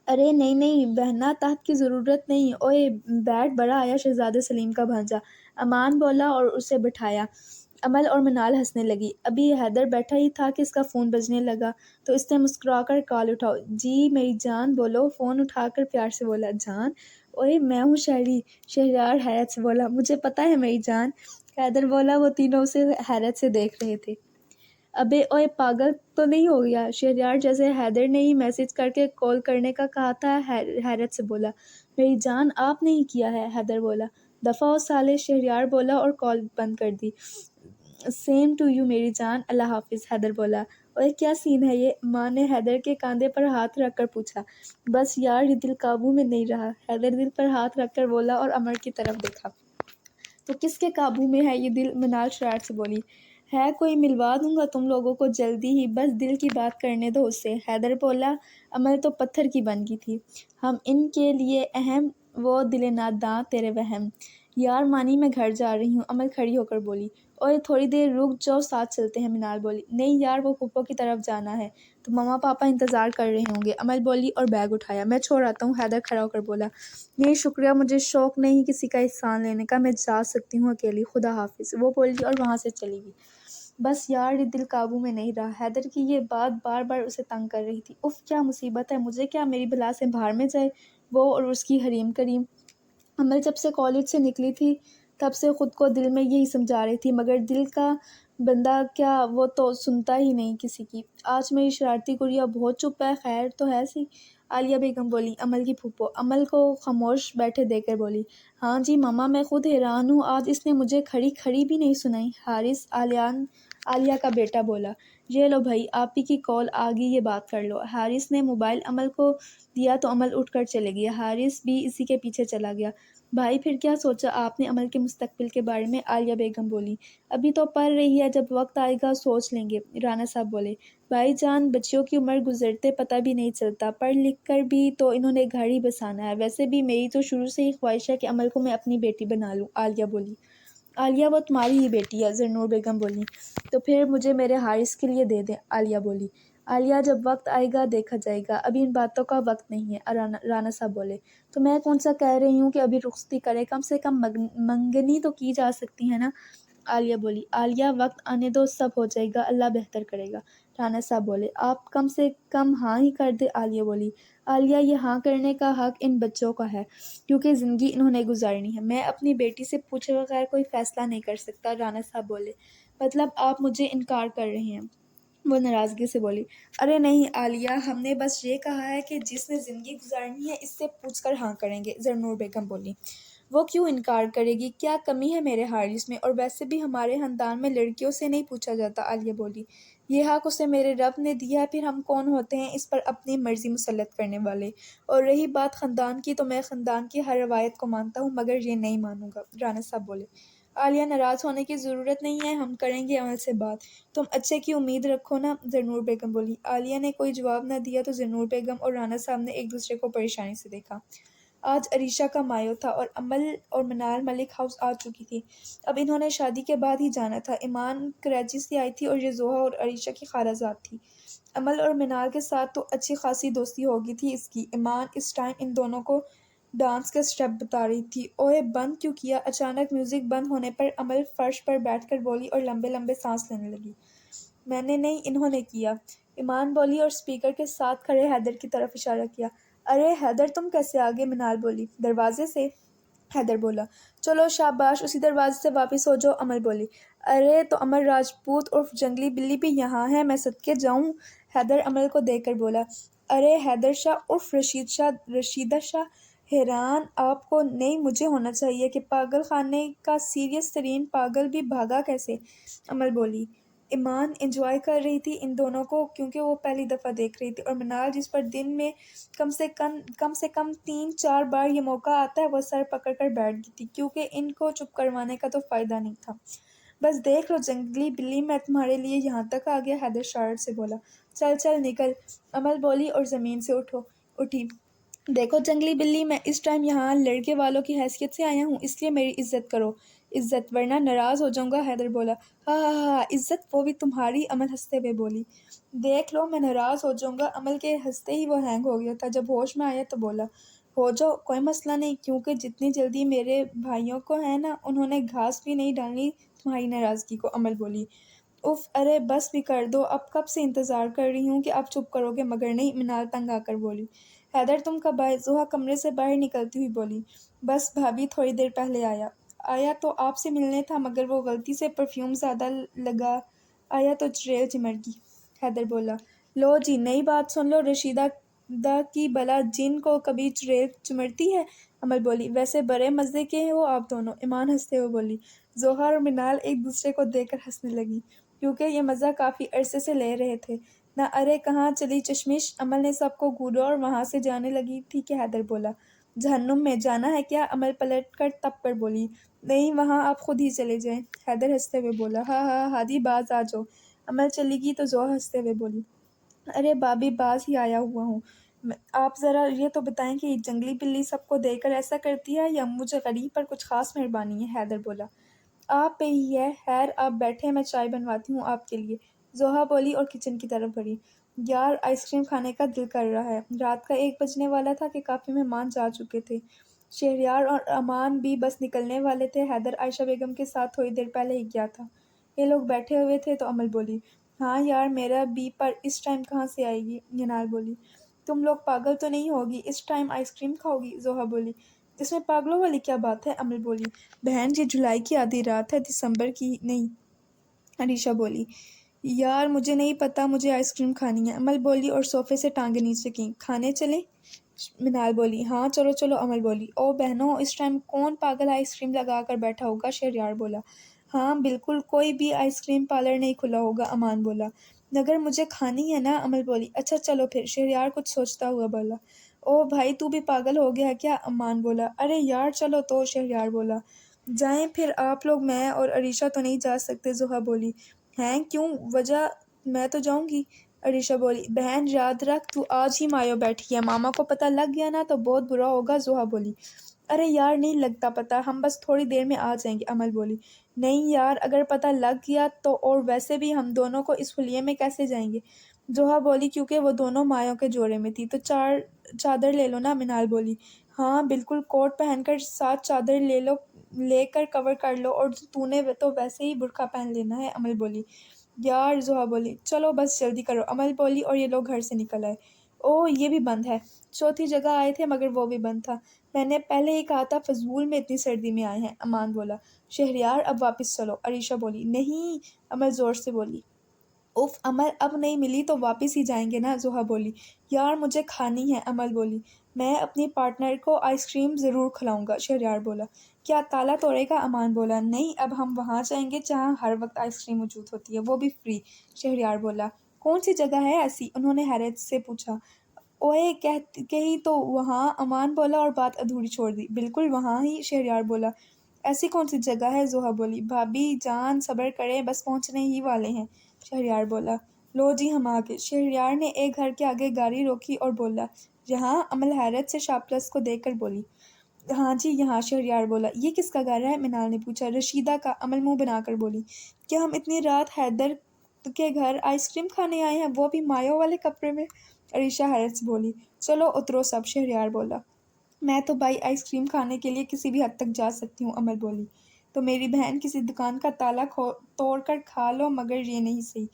ارے نہیں بہنا، تحت کی ضرورت نہیں، اوئے بیٹھ، بڑا آیا شہزادے سلیم کا بھانجا، امان بولا اور اسے بٹھایا۔ عمل اور منال ہنسنے لگی۔ ابھی حیدر بیٹھا ہی تھا کہ اس کا فون بجنے لگا تو اس نے مسکرا کر کال اٹھاؤ۔ جی میری جان، بولو، فون اٹھا کر پیار سے بولا۔ جان؟ اوئے میں ہوں شہری، شہریار حیرت سے بولا۔ مجھے پتہ ہے میری جان، حیدر بولا۔ وہ تینوں اسے حیرت سے دیکھ رہے تھے۔ ابے اوئے پاگل تو نہیں ہو گیا شہریار؟ جیسے حیدر نے ہی میسج کر کے کال کرنے کا کہا تھا، حیرت سے بولا۔ میری جان آپ نے ہی کیا ہے، حیدر بولا۔ دفعہ ہو سالے، شہریار بولا اور کال بند کر دی۔ سیم ٹو یو میری جان، اللہ حافظ، حیدر بولا۔ اوئے کیا سین ہے یہ؟ ماں نے حیدر کے کاندھے پر ہاتھ رکھ کر پوچھا۔ بس یار یہ دل قابو میں نہیں رہا، حیدر دل پر ہاتھ رکھ کر بولا اور عمر کی طرف دیکھا۔ تو کس کے قابو میں ہے یہ دل؟ منال شرارت سے بولی۔ ہے کوئی، ملوا دوں گا تم لوگوں کو جلدی ہی، بس دل کی بات کرنے دو اس سے، حیدر بولا۔ عمل تو پتھر کی بن گئی تھی۔ ہم ان کے لیے اہم، وہ دل ناداں تیرے وہم۔ یار مانی میں گھر جا رہی ہوں، عمل کھڑی ہو کر بولی۔ اوئے تھوڑی دیر رک جاؤ، ساتھ چلتے ہیں، منال بولی۔ نہیں یار، وہ پھپھو کی طرف جانا ہے، تو ماما پاپا انتظار کر رہے ہوں گے، عمل بولی اور بیگ اٹھایا۔ میں چھوڑ آتا ہوں، حیدر کھڑا ہو کر بولا۔ نہیں شکریہ، مجھے شوق نہیں کسی کا احسان لینے کا، میں جا سکتی ہوں اکیلی، خدا حافظ، وہ بولی اور وہاں سے چلی گئی۔ بس یار یہ دل قابو میں نہیں رہا، حیدر کی یہ بات بار بار اسے تنگ کر رہی تھی۔ اف کیا مصیبت ہے، مجھے کیا، میری بلا سے باہر میں جائے وہ اور اس کی حریم کریم۔ عمل جب سے کالج سے نکلی تھی تب سے خود کو دل میں یہی سمجھا رہی تھی، مگر دل کا بندہ کیا، وہ تو سنتا ہی نہیں کسی کی۔ آج میری شرارتی گڑیا بہت چپ ہے، خیر تو ہے سی، عالیہ بیگم بولی، عمل کی پھوپھو۔ عمل کو خاموش بیٹھے دیکھ کر بولی۔ ہاں جی ماما، میں خود حیران ہوں، آج اس نے مجھے کھڑی کھڑی بھی نہیں سنائی۔ حارث، عالیہ کا بیٹا، بولا۔ یہ لو بھائی، آپ ہی کی کال آ گئی، یہ بات کر لو۔ حارث نے موبائل عمل کو دیا تو عمل اٹھ کر چلے گیا، حارث بھی اسی کے پیچھے چلا گیا۔ بھائی پھر کیا سوچا آپ نے عمل کے مستقبل کے بارے میں؟ عالیہ بیگم بولی۔ ابھی تو پڑھ رہی ہے، جب وقت آئے گا سوچ لیں گے، رانا صاحب بولے۔ بھائی جان، بچیوں کی عمر گزرتے پتہ بھی نہیں چلتا، پڑھ لکھ کر بھی تو انہوں نے گھر ہی بسانا ہے، ویسے بھی میری تو شروع سے ہی خواہش ہے کہ عمل کو میں اپنی بیٹی بنا لوں، عالیہ بولی۔ عالیہ وہ تمہاری ہی بیٹی ہے، زرنور بیگم بولی۔ تو پھر مجھے میرے حارث کے لیے دے دیں، عالیہ بولی۔ عالیہ جب وقت آئے گا دیکھا جائے گا، ابھی ان باتوں کا وقت نہیں ہے، رانا صاحب بولے۔ تو میں کون سا کہہ رہی ہوں کہ ابھی رخصتی کرے، کم سے کم منگنی تو کی جا سکتی ہے نا، عالیہ بولی۔ عالیہ وقت آنے دو، سب ہو جائے گا، اللہ بہتر کرے گا، رانا صاحب بولے۔ آپ کم سے کم ہاں ہی کر دے، عالیہ بولی۔ عالیہ، یہ ہاں کرنے کا حق ان بچوں کا ہے، کیونکہ زندگی انہوں نے گزارنی ہے، میں اپنی بیٹی سے پوچھے بغیر کوئی فیصلہ نہیں کر سکتا، رانا صاحب بولے۔ مطلب آپ مجھے انکار کر رہے ہیں؟ وہ ناراضگی سے بولی۔ ارے نہیں عالیہ، ہم نے بس یہ کہا ہے کہ جس نے زندگی گزارنی ہے اس سے پوچھ کر ہاں کریں گے، زرنور بیگم بولی۔ وہ کیوں انکار کرے گی؟ کیا کمی ہے میرے حارث میں؟ اور ویسے بھی ہمارے خاندان میں لڑکیوں سے نہیں پوچھا جاتا، عالیہ بولی۔ یہ حق اسے میرے رب نے دیا ہے، پھر ہم کون ہوتے ہیں اس پر اپنی مرضی مسلط کرنے والے؟ اور رہی بات خاندان کی، تو میں خاندان کی ہر روایت کو مانتا ہوں، مگر یہ نہیں مانوں گا، رانا صاحب بولے۔ عالیہ، ناراض ہونے کی ضرورت نہیں ہے، ہم کریں گے عمل سے بات، تم اچھے کی امید رکھو نا، زرنور بیگم بولی۔ عالیہ نے کوئی جواب نہ دیا تو زرنور بیگم اور رانا صاحب نے ایک دوسرے کو پریشانی سے دیکھا۔ آج عریشہ کا مایو تھا اور عمل اور منال ملک ہاؤس آ چکی تھی، اب انہوں نے شادی کے بعد ہی جانا تھا۔ ایمان کراچی سے آئی تھی اور یہ زوہا اور عریشہ کی خالہ زاد تھی۔ عمل اور منال کے ساتھ تو اچھی خاصی دوستی ہو گئی تھی اس کی۔ ایمان اس ٹائم ان دونوں کو ڈانس کے سٹیپ بتا رہی تھی۔ اوئے بند کیوں کیا؟ اچانک میوزک بند ہونے پر عمل فرش پر بیٹھ کر بولی اور لمبے لمبے سانس لینے لگی۔ میں نے نہیں، انہوں نے کیا، ایمان بولی اور سپیکر کے ساتھ کھڑے حیدر کی طرف اشارہ کیا۔ ارے حیدر، تم کیسے آگے؟ منال بولی۔ دروازے سے، حیدر بولا۔ چلو شاباش، اسی دروازے سے واپس ہو جاؤ، عمل بولی۔ ارے تو امر راجپوت عرف جنگلی بلی بھی یہاں ہے، میں صدقے جاؤں، حیدر عمل کو دیکھ کر بولا۔ ارے حیدر شاہ عرف رشیدہ شاہ، حیران آپ کو نہیں مجھے ہونا چاہیے کہ پاگل خانے کا سیریس ترین پاگل بھی بھاگا کیسے، عمل بولی۔ ایمان انجوائے کر رہی تھی ان دونوں کو، کیونکہ وہ پہلی دفعہ دیکھ رہی تھی، اور منال جس پر دن میں کم سے کم 3-4 بار یہ موقع آتا ہے، وہ سر پکڑ کر بیٹھ گئی تھی، کیونکہ ان کو چپ کروانے کا تو فائدہ نہیں تھا۔ بس دیکھ لو جنگلی بلی، میں تمہارے لیے یہاں تک آ گیا، حیدر شرارت سے بولا۔ چل چل نکل، عمل بولی اور زمین سے اٹھی۔ دیکھو جنگلی بلی، میں اس ٹائم یہاں لڑکے والوں کی حیثیت سے آیا ہوں، اس لیے میری عزت کرو، عزت، ورنہ ناراض ہو جاؤں گا، حیدر بولا۔ ہاں ہاں ہاں، عزت وہ بھی تمہاری، عمل ہنستے ہوئے بولی۔ دیکھ لو میں ناراض ہو جاؤں گا، عمل کے ہنستے ہی وہ ہینگ ہو گیا تھا، جب ہوش میں آیا تو بولا۔ ہو جاؤ، کوئی مسئلہ نہیں، کیونکہ جتنی جلدی میرے بھائیوں کو ہے نا، انہوں نے گھاس بھی نہیں ڈالنی تمہاری ناراضگی کو، عمل بولی۔ اف، ارے بس بھی کر دو، اب کب سے انتظار کر رہی ہوں کہ آپ چپ کرو گے، مگر نہیں، منال تنگ آ کر بولی۔ حیدر تم کب آئے؟ زحا کمرے سے باہر نکلتی ہوئی بولی۔ بس بھابھی تھوڑی دیر پہلے آیا تو آپ سے ملنے تھا، مگر وہ غلطی سے پرفیوم زیادہ لگا آیا تو چڑیل چمٹ گئی۔ حیدر بولا، لو جی نئی بات سن لو، رشیدہ دا کی بلا جن کو کبھی چڑیل چمٹتی ہے؟ امل بولی، ویسے بڑے مزے کے ہو آپ دونوں۔ ایمان ہنستے ہوئے بولی۔ زحا اور منال ایک دوسرے کو دیکھ کر ہنسنے لگی، کیونکہ یہ مزہ کافی عرصے سے لے رہے تھے۔ نہ ارے کہاں چلی چشمش، امل نے سب کو گھورا اور وہاں سے جانے لگی تھی کہ حیدر بولا، جہنم میں جانا ہے کیا؟ امل پلٹ کر تپ کر بولی، نہیں وہاں آپ خود ہی چلے جائیں۔ حیدر ہنستے ہوئے بولا، ہاں ہاں ہادی باز آ جاؤ۔ امل چلی گئی تو زحا ہنستے ہوئے بولی، ارے بابی باز ہی آیا ہوا ہوں۔ آپ ذرا یہ تو بتائیں کہ یہ جنگلی بلی سب کو دیکھ کر ایسا کرتی ہے یا مجھے غریب پر کچھ خاص مہربانی ہے؟ حیدر بولا، آپ پہ ہی ہے، خیر آپ بیٹھے میں چائے بنواتی ہوں آپ کے لیے۔ زحا بولی اور کچن کی طرف بڑھی۔ یار آئس کریم کھانے کا دل کر رہا ہے۔ رات کا 1 بجنے والا تھا کہ کافی مہمان جا چکے تھے۔ شہریار اور امان بھی بس نکلنے والے تھے۔ حیدر عائشہ بیگم کے ساتھ تھوڑی دیر پہلے ہی گیا تھا۔ یہ لوگ بیٹھے ہوئے تھے تو امل بولی، ہاں یار میرا بھی، پر اس ٹائم کہاں سے آئے گی؟ منال بولی، تم لوگ پاگل تو نہیں ہوگی، اس ٹائم آئس کریم کھاؤ گی؟ زحا بولی، اس میں پاگلوں والی کیا بات ہے؟ امل بولی، بہن یہ جولائی کی آدھی رات ہے، دسمبر کی نہیں۔ عریشہ بولی، یار مجھے نہیں پتا، مجھے آئس کریم کھانی ہے۔ امل بولی اور صوفے سے ٹانگیں نیچے کیں، کھانے چلیں؟ منال بولی، ہاں چلو چلو۔ امل بولی، او بہنوں اس ٹائم کون پاگل آئس کریم لگا کر بیٹھا ہوگا؟ شہریار بولا، ہاں بالکل، کوئی بھی آئس کریم پارلر نہیں کھلا ہوگا۔ امان بولا، مگر مجھے کھانی ہے نا۔ امل بولی، اچھا چلو پھر۔ شہریار کچھ سوچتا ہوا بولا، او بھائی تو بھی پاگل ہو گیا کیا؟ امان بولا، ارے یار چلو تو۔ شہریار بولا، جائیں پھر آپ لوگ، میں اور عریشہ تو نہیں جا سکتے۔ زحا بولی، ہیں کیوں؟ وجہ؟ میں تو جاؤں گی۔ عریشہ بولی، بہن یاد رکھ تو آج ہی مایو بیٹھی ہے، ماما کو پتہ لگ گیا نا تو بہت برا ہوگا۔ زحا بولی، ارے یار نہیں لگتا پتہ، ہم بس تھوڑی دیر میں آ جائیں گے۔ امل بولی، نہیں یار اگر پتہ لگ گیا تو، اور ویسے بھی ہم دونوں کو اس حلیے میں کیسے جائیں گے؟ زحا بولی، کیونکہ وہ دونوں مایوں کے جوڑے میں تھی تو چادر لے لو نا۔ منال بولی، ہاں بالکل، کوٹ پہن کر ساتھ چادر لے کر کور کر لو، اور تو نے تو ویسے ہی برقع پہن لینا ہے۔ امل بولی، یار۔ زحا بولی، چلو بس جلدی کرو۔ امل بولی اور یہ لوگ گھر سے نکل آئے۔ اوہ یہ بھی بند ہے۔ چوتھی جگہ آئے تھے مگر وہ بھی بند تھا، میں نے پہلے ہی کہا تھا فضول میں اتنی سردی میں آئے ہیں۔ امان بولا، شہریار اب واپس چلو۔ عریشہ بولی، نہیں۔ امل زور سے بولی، اف امل اب نہیں ملی تو واپس ہی جائیں گے نا۔ زحا بولی، یار مجھے کھانی ہے۔ امل بولی، میں اپنی پارٹنر کو آئس کریم ضرور کھلاؤں گا۔ شہریار بولا، کیا تالا توڑے گا؟ امان بولا، نہیں اب ہم وہاں جائیں گے جہاں ہر وقت آئس کریم موجود ہوتی ہے، وہ بھی فری۔ شہریار بولا، کون سی جگہ ہے ایسی؟ انہوں نے حیرت سے پوچھا۔ اوئے کہی تو وہاں۔ امان بولا اور بات ادھوری چھوڑ دی۔ بالکل وہاں ہی۔ شہریار بولا، ایسی کون سی جگہ ہے؟ زحا بولی، بھابھی جان صبر کریں، بس پہنچنے ہی والے ہیں۔ شہریار بولا، لو جی ہم آگے۔ شہریار نے ایک گھر کے آگے گاڑی روکی اور بولا، یہاں؟ امل حیرت سے شاپلس کو دیکھ کر بولی، ہاں جی یہاں۔ شہریار بولا، یہ کس کا گھر ہے؟ منال نے پوچھا۔ رشیدہ کا۔ امل منہ بنا کر بولی، کیا ہم اتنی رات حیدر کے گھر آئس کریم کھانے آئے ہیں، وہ بھی مایو والے کپڑے میں؟ عریشہ حیرت سے بولی، چلو اترو سب۔ شہریار بولا، میں تو بھائی آئس کریم کھانے کے لیے کسی بھی حد تک جا سکتی ہوں۔ امل بولی، تو میری بہن کسی دکان کا تالا توڑ کر کھا لو، مگر یہ نہیں صحیح۔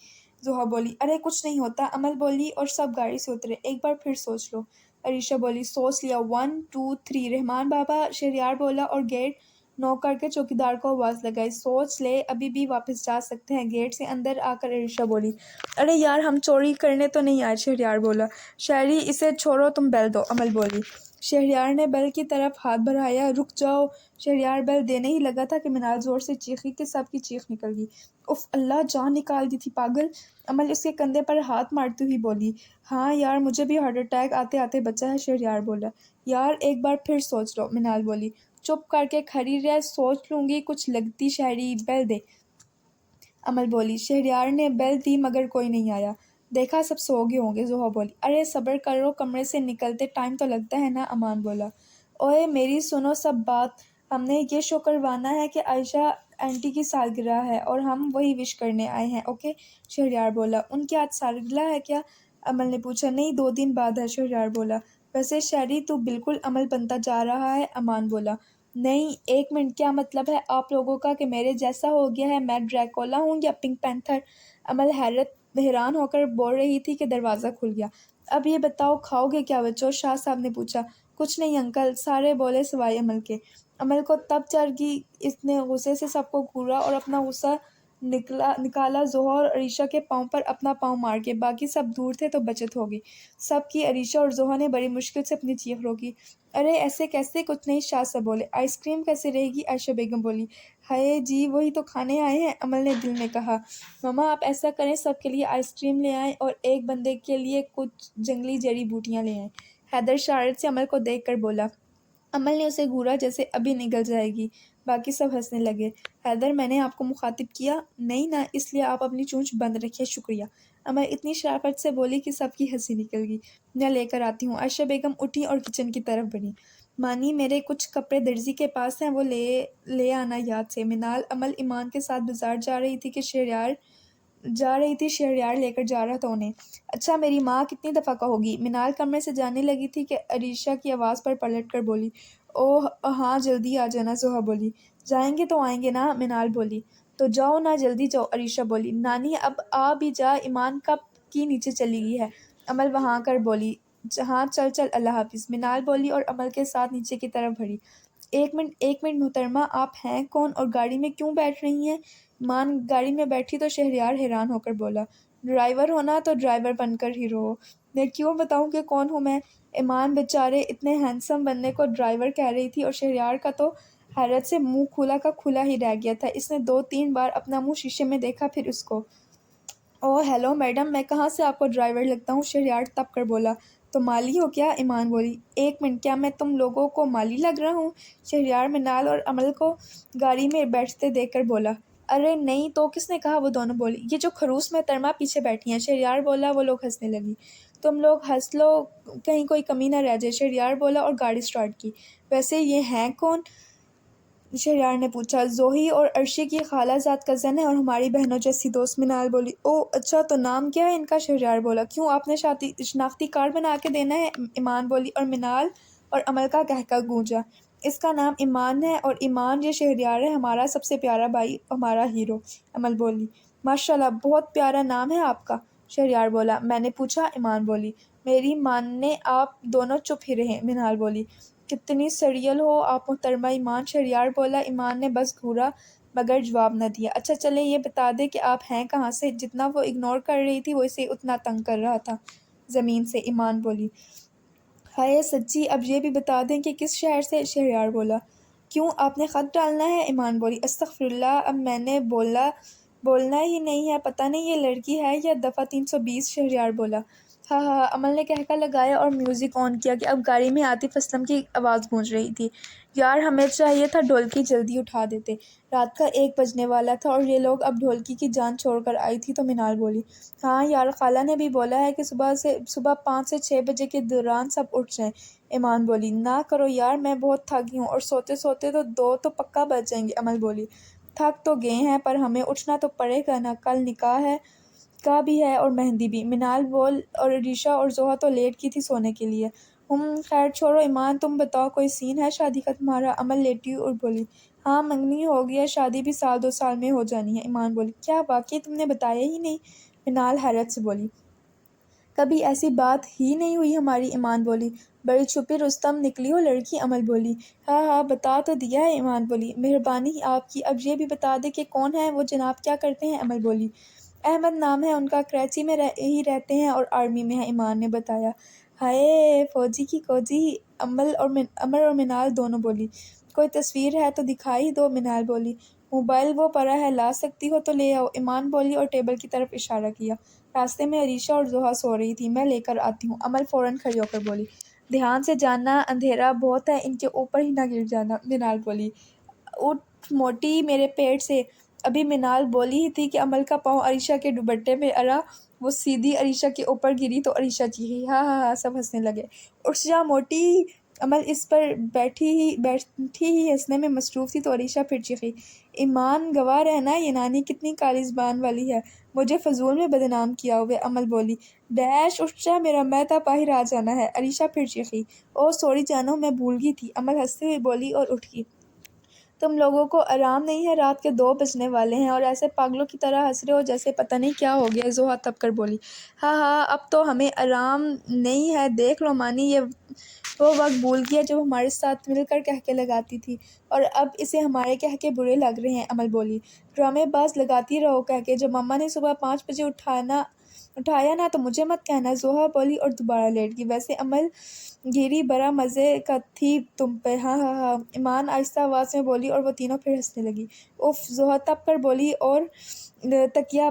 زحا بولی، ارے کچھ نہیں ہوتا۔ امل بولی اور سب گاڑی سے اترے۔ ایک بار پھر سوچ لو۔ عریشہ بولی، سوچ لیا، 1 2 3 رحمان بابا۔ شہریار بولا اور گیٹ نوک کر کے چوکیدار کو آواز لگائی، سوچ لے ابھی بھی واپس جا سکتے ہیں۔ گیٹ سے اندر آ کر عریشہ بولی، ارے یار ہم چوری کرنے تو نہیں آئے۔ شہریار بولا، شاعری اسے چھوڑو تم بیل دو۔ امل بولی۔ شہریار نے بیل کی طرف ہاتھ بڑھایا، رک جاؤ۔ شہریار بیل دینے ہی لگا تھا کہ منال زور سے چیخی کہ سب کی چیخ نکل گئی، اف اللہ جان نکال دی تھی پاگل۔ امل اس کے کندھے پر ہاتھ مارتی ہوئی بولی، ہاں یار مجھے بھی ہارٹ اٹیک آتے آتے بچا ہے۔ شہریار بولا، یار ایک بار پھر سوچ لو۔ منال بولی، چپ کر کے کھڑی رہ، سوچ لوں گی کچھ لگتی شاعری، بیل دے۔ امل بولی۔ شہریار نے بیل دی مگر کوئی نہیں آیا۔ دیکھا سب سو گئے ہوں گے۔ زحا بولی، ارے صبر کرو، کمرے سے نکلتے ٹائم تو لگتا ہے نا۔ امان بولا، اوئے میری سنو سب بات، ہم نے یہ شو کروانا ہے کہ عائشہ آنٹی کی سالگرہ ہے اور ہم وہی وش کرنے آئے ہیں، اوکے؟ شہریار بولا، ان کی آج سالگرہ ہے کیا؟ امل نے پوچھا، نہیں 2 دن بعد ہے۔ شہریار بولا، ویسے شاعری تو بالکل عمل بنتا جا رہا ہے۔ امان بولا، نہیں 1 منٹ، کیا مطلب ہے آپ لوگوں کا کہ میرے جیسا ہو گیا ہے؟ میں ڈریکولا ہوں یا پنک پینتھر؟ امل حیران ہو کر بول رہی تھی کہ دروازہ کھل گیا۔ اب یہ بتاؤ کھاؤ گے کیا بچوں؟ شاہ صاحب نے پوچھا۔ کچھ نہیں انکل، سارے بولے سوائے عمل کے۔ عمل کو تب چڑھ گئی، اس نے غصے سے سب کو گھورا اور اپنا غصہ نکالا زہا اور عریشہ کے پاؤں پر اپنا پاؤں مار کے۔ باقی سب دور تھے تو بچت ہو گئی سب کی۔ عریشہ اور زہا نے بڑی مشکل سے اپنی چیخ روکی۔ ارے ایسے کیسے؟ کچھ نہیں، شاہ صاحب بولے۔ آئس کریم کیسے رہے گی؟ عائشہ بیگم بولی۔ ہائے جی، وہی تو کھانے آئے ہیں، عمل نے دل میں کہا۔ ماما آپ ایسا کریں، سب کے لیے آئس کریم لے آئیں اور ایک بندے کے لیے کچھ جنگلی جڑی بوٹیاں لے آئیں۔ حیدر شرارت سے عمل کو دیکھ کر بولا۔ عمل نے اسے گھورا جیسے ابھی نگل جائے گی۔ باقی سب ہنسنے لگے۔ حیدر میں نے آپ کو مخاطب کیا؟ نہیں نا، اس لیے آپ اپنی چونچ بند رکھیں، شکریہ۔ عمل اتنی شرافت سے بولی کہ سب کی ہنسی نکل گئی۔ میں لے کر آتی ہوں۔ عائشہ بیگم اٹھی اور کچن کی طرف بڑھی۔ مانی میرے کچھ کپڑے درزی کے پاس ہیں، وہ لے آنا یاد سے۔ منال عمل ایمان کے ساتھ بازار جا رہی تھی، شہریار لے کر جا رہا تھا انہیں۔ اچھا میری ماں کتنی دفعہ کہوگی؟ منال کمرے سے جانے لگی تھی کہ عریشہ کی آواز پر پلٹ کر بولی۔ اوہ ہاں جلدی آ جانا، زہا بولی۔ جائیں گے تو آئیں گے نا، منال بولی۔ تو جاؤ نا، جلدی جاؤ، عریشہ بولی۔ نانی اب آ بھی جا، ایمان کب کی نیچے چلی گئی ہے، عمل وہاں کر بولی۔ ہاں چل اللہ حافظ، منال بولی اور عمل کے ساتھ نیچے کی طرف بڑھی۔ ایک منٹ محترمہ، آپ ہیں کون اور گاڑی میں کیوں بیٹھ رہی ہیں؟ ایمان گاڑی میں بیٹھی تو شہریار حیران ہو کر بولا۔ ڈرائیور ہونا تو ڈرائیور بن کر ہی رہو، میں کیوں بتاؤں کہ کون ہوں میں؟ ایمان بیچارے اتنے ہینڈسم بندے کو ڈرائیور کہہ رہی تھی اور شہریار کا تو حیرت سے منہ کھلا کا کھلا ہی رہ گیا تھا۔ اس نے 2-3 بار اپنا منہ شیشے میں دیکھا، پھر اس کو۔ اوہ ہیلو میڈم، میں کہاں سے آپ کو ڈرائیور لگتا ہوں؟ شہریار تپ کر بولا۔ تو مالی ہو کیا؟ ایمان بولی۔ ایک منٹ، کیا میں تم لوگوں کو مالی لگ رہا ہوں؟ شہریار منال اور عمل کو گاڑی میں بیٹھتے دیکھ کر بولا۔ ارے نہیں تو کس نے کہا؟ وہ دونوں بولی۔ یہ جو خروس محترمہ پیچھے بیٹھی ہیں، شہریار بولا۔ وہ لوگ ہنسنے لگی۔ تم لوگ ہنس لو کہیں کوئی کمی نہ رہ جائے، شہریار بولا اور گاڑی سٹارٹ کی۔ ویسے یہ ہیں کون؟ شہریار نے پوچھا۔ زوہی اور عرشی کی خالہ زاد کزن ہے اور ہماری بہنوں جیسی دوست، منال بولی۔ اوہ اچھا، تو نام کیا ہے ان کا؟ شہریار بولا۔ کیوں، آپ نے شناختی کارڈ بنا کے دینا ہے؟ ایمان بولی اور منال اور عمل کا قہقہ گونجا۔ اس کا نام ایمان ہے اور ایمان یہ شہریار ہے، ہمارا سب سے پیارا بھائی، ہمارا ہیرو، عمل بولی۔ ماشاءاللہ، بہت پیارا نام ہے آپ کا، شہریار بولا۔ میں نے پوچھا، ایمان بولی۔ میری ماننے آپ دونوں چپ ہی رہے، منال بولی۔ کتنی سڑیل ہو آپ محترمہ ایمان، شہریار بولا۔ ایمان نے بس گھورا مگر جواب نہ دیا۔ اچھا چلیں یہ بتا دیں کہ آپ ہیں کہاں سے؟ جتنا وہ اگنور کر رہی تھی وہ اسے اتنا تنگ کر رہا تھا۔ زمین سے، ایمان بولی۔ ہائے سچی، اب یہ بھی بتا دیں کہ کس شہر سے؟ شہریار بولا۔ کیوں، آپ نے خط ڈالنا ہے؟ ایمان بولی۔ استغفراللہ، اب میں نے بولنا ہی نہیں ہے، پتہ نہیں یہ لڑکی ہے یا دفعہ 320، شہریار بولا۔ ہاں ہاں، عمل نے قہقہ لگایا اور میوزک آن کیا کہ اب گاڑی میں عاطف اسلم کی آواز گونج رہی تھی۔ یار ہمیں چاہیے تھا ڈھولکی جلدی اٹھا دیتے، رات کا 1 بجنے والا تھا اور یہ لوگ اب ڈھولکی کی جان چھوڑ کر آئی تھی تو منال بولی۔ ہاں یار، خالہ نے بھی بولا ہے کہ صبح 5 سے 6 بجے کے دوران سب اٹھ جائیں، ایمان بولی۔ نہ کرو یار، میں بہت تھک گئی ہوں اور سوتے سوتے تو 2 تو پکا بج جائیں گے، عمل بولی۔ تھک تو گئے ہیں پر ہمیں اٹھنا تو پڑے گا نا، کل نکاح کا بھی ہے اور مہندی بھی، منال بول اور عریشہ اور زہا تو لیٹ کی تھی سونے کے لیے۔ خیر چھوڑو، ایمان تم بتاؤ کوئی سین ہے شادی کا تمہارا؟ عمل لیٹی اور بولی۔ ہاں منگنی ہو گئی ہے، شادی بھی 1-2 سال میں ہو جانی ہے، ایمان بولی۔ کیا واقعی تم نے بتایا ہی نہیں؟ منال حیرت سے بولی۔ کبھی ایسی بات ہی نہیں ہوئی ہماری، ایمان بولی۔ بڑی چھپی رستم نکلی ہو لڑکی، عمل بولی۔ ہاں ہاں بتا تو دیا ہے، ایمان بولی۔ مہربانی آپ کی، اب یہ بھی بتا دیں کہ کون ہیں وہ جناب، کیا کرتے ہیں؟ عمل بولی۔ احمد نام ہے ان کا، کراچی میں ہی رہتے ہیں اور آرمی میں ہیں، ایمان نے بتایا۔ ہائے فوجی کی کوجی، عمل اور منال دونوں بولی۔ کوئی تصویر ہے تو دکھائی دو، منال بولی۔ موبائل وہ پڑا ہے، لا سکتی ہو تو لے آؤ، ایمان بولی اور ٹیبل کی طرف اشارہ کیا۔ راستے میں عریشہ اور زہا سو رہی تھی، میں لے کر آتی ہوں، عمل فوراً کھڑی ہو کر بولی۔ دھیان سے جانا، اندھیرا بہت ہے، ان کے اوپر ہی نہ گر جانا، منال بولی۔ اٹھ موٹی میرے پیٹ سے، ابھی منال بولی ہی تھی کہ عمل کا پاؤں عریشہ کے دوپٹے میں اڑا، وہ سیدھی عریشہ کے اوپر گری تو عریشہ چیخی۔ ہاں ہاں ہاں، سب ہنسنے لگے۔ اٹھ جا موٹی، عمل اس پر بیٹھی ہی ہنسنے میں مصروف تھی تو عریشہ پھر چیخی۔ ایمان گواہ رہنا، یہ نانی کتنی کالی زبان والی ہے، مجھے فضول میں بدنام کیا ہوئے، عمل بولی۔ ڈیش، اٹھ جا، میرا مہتا باہر آ جانا ہے، عریشہ پھر چیخی۔ اوہ سوری جانو، میں بھول گئی تھی، عمل ہنستے ہوئے بولی اور اٹھ گئی۔ تم لوگوں کو آرام نہیں ہے؟ رات کے 2 بجنے والے ہیں اور ایسے پاگلوں کی طرح ہنس رہے ہو جیسے پتہ نہیں کیا ہو گیا۔ زحا تب کر بولی، ہاں ہاں اب تو ہمیں آرام نہیں ہے، دیکھ لو مانی یہ وہ وقت بھول گیا جب ہمارے ساتھ مل کر قہقہے لگاتی تھی، اور اب اسے ہمارے قہقہے برے لگ رہے ہیں۔ امل بولی، ڈرامے باز لگاتی رہو قہقہے، جب مما نے صبح 5 بجے اٹھایا نا تو مجھے مت کہنا۔ زحا بولی اور دوبارہ لیٹ گئی۔ ویسے امل گیری بڑا مزے کا تھی تم پہ، ہاں ہاں ہاں، ایمان آہستہ آواز میں بولی اور وہ تینوں پھر ہنسنے لگی۔ اف، زحا تب کر بولی اور تکیہ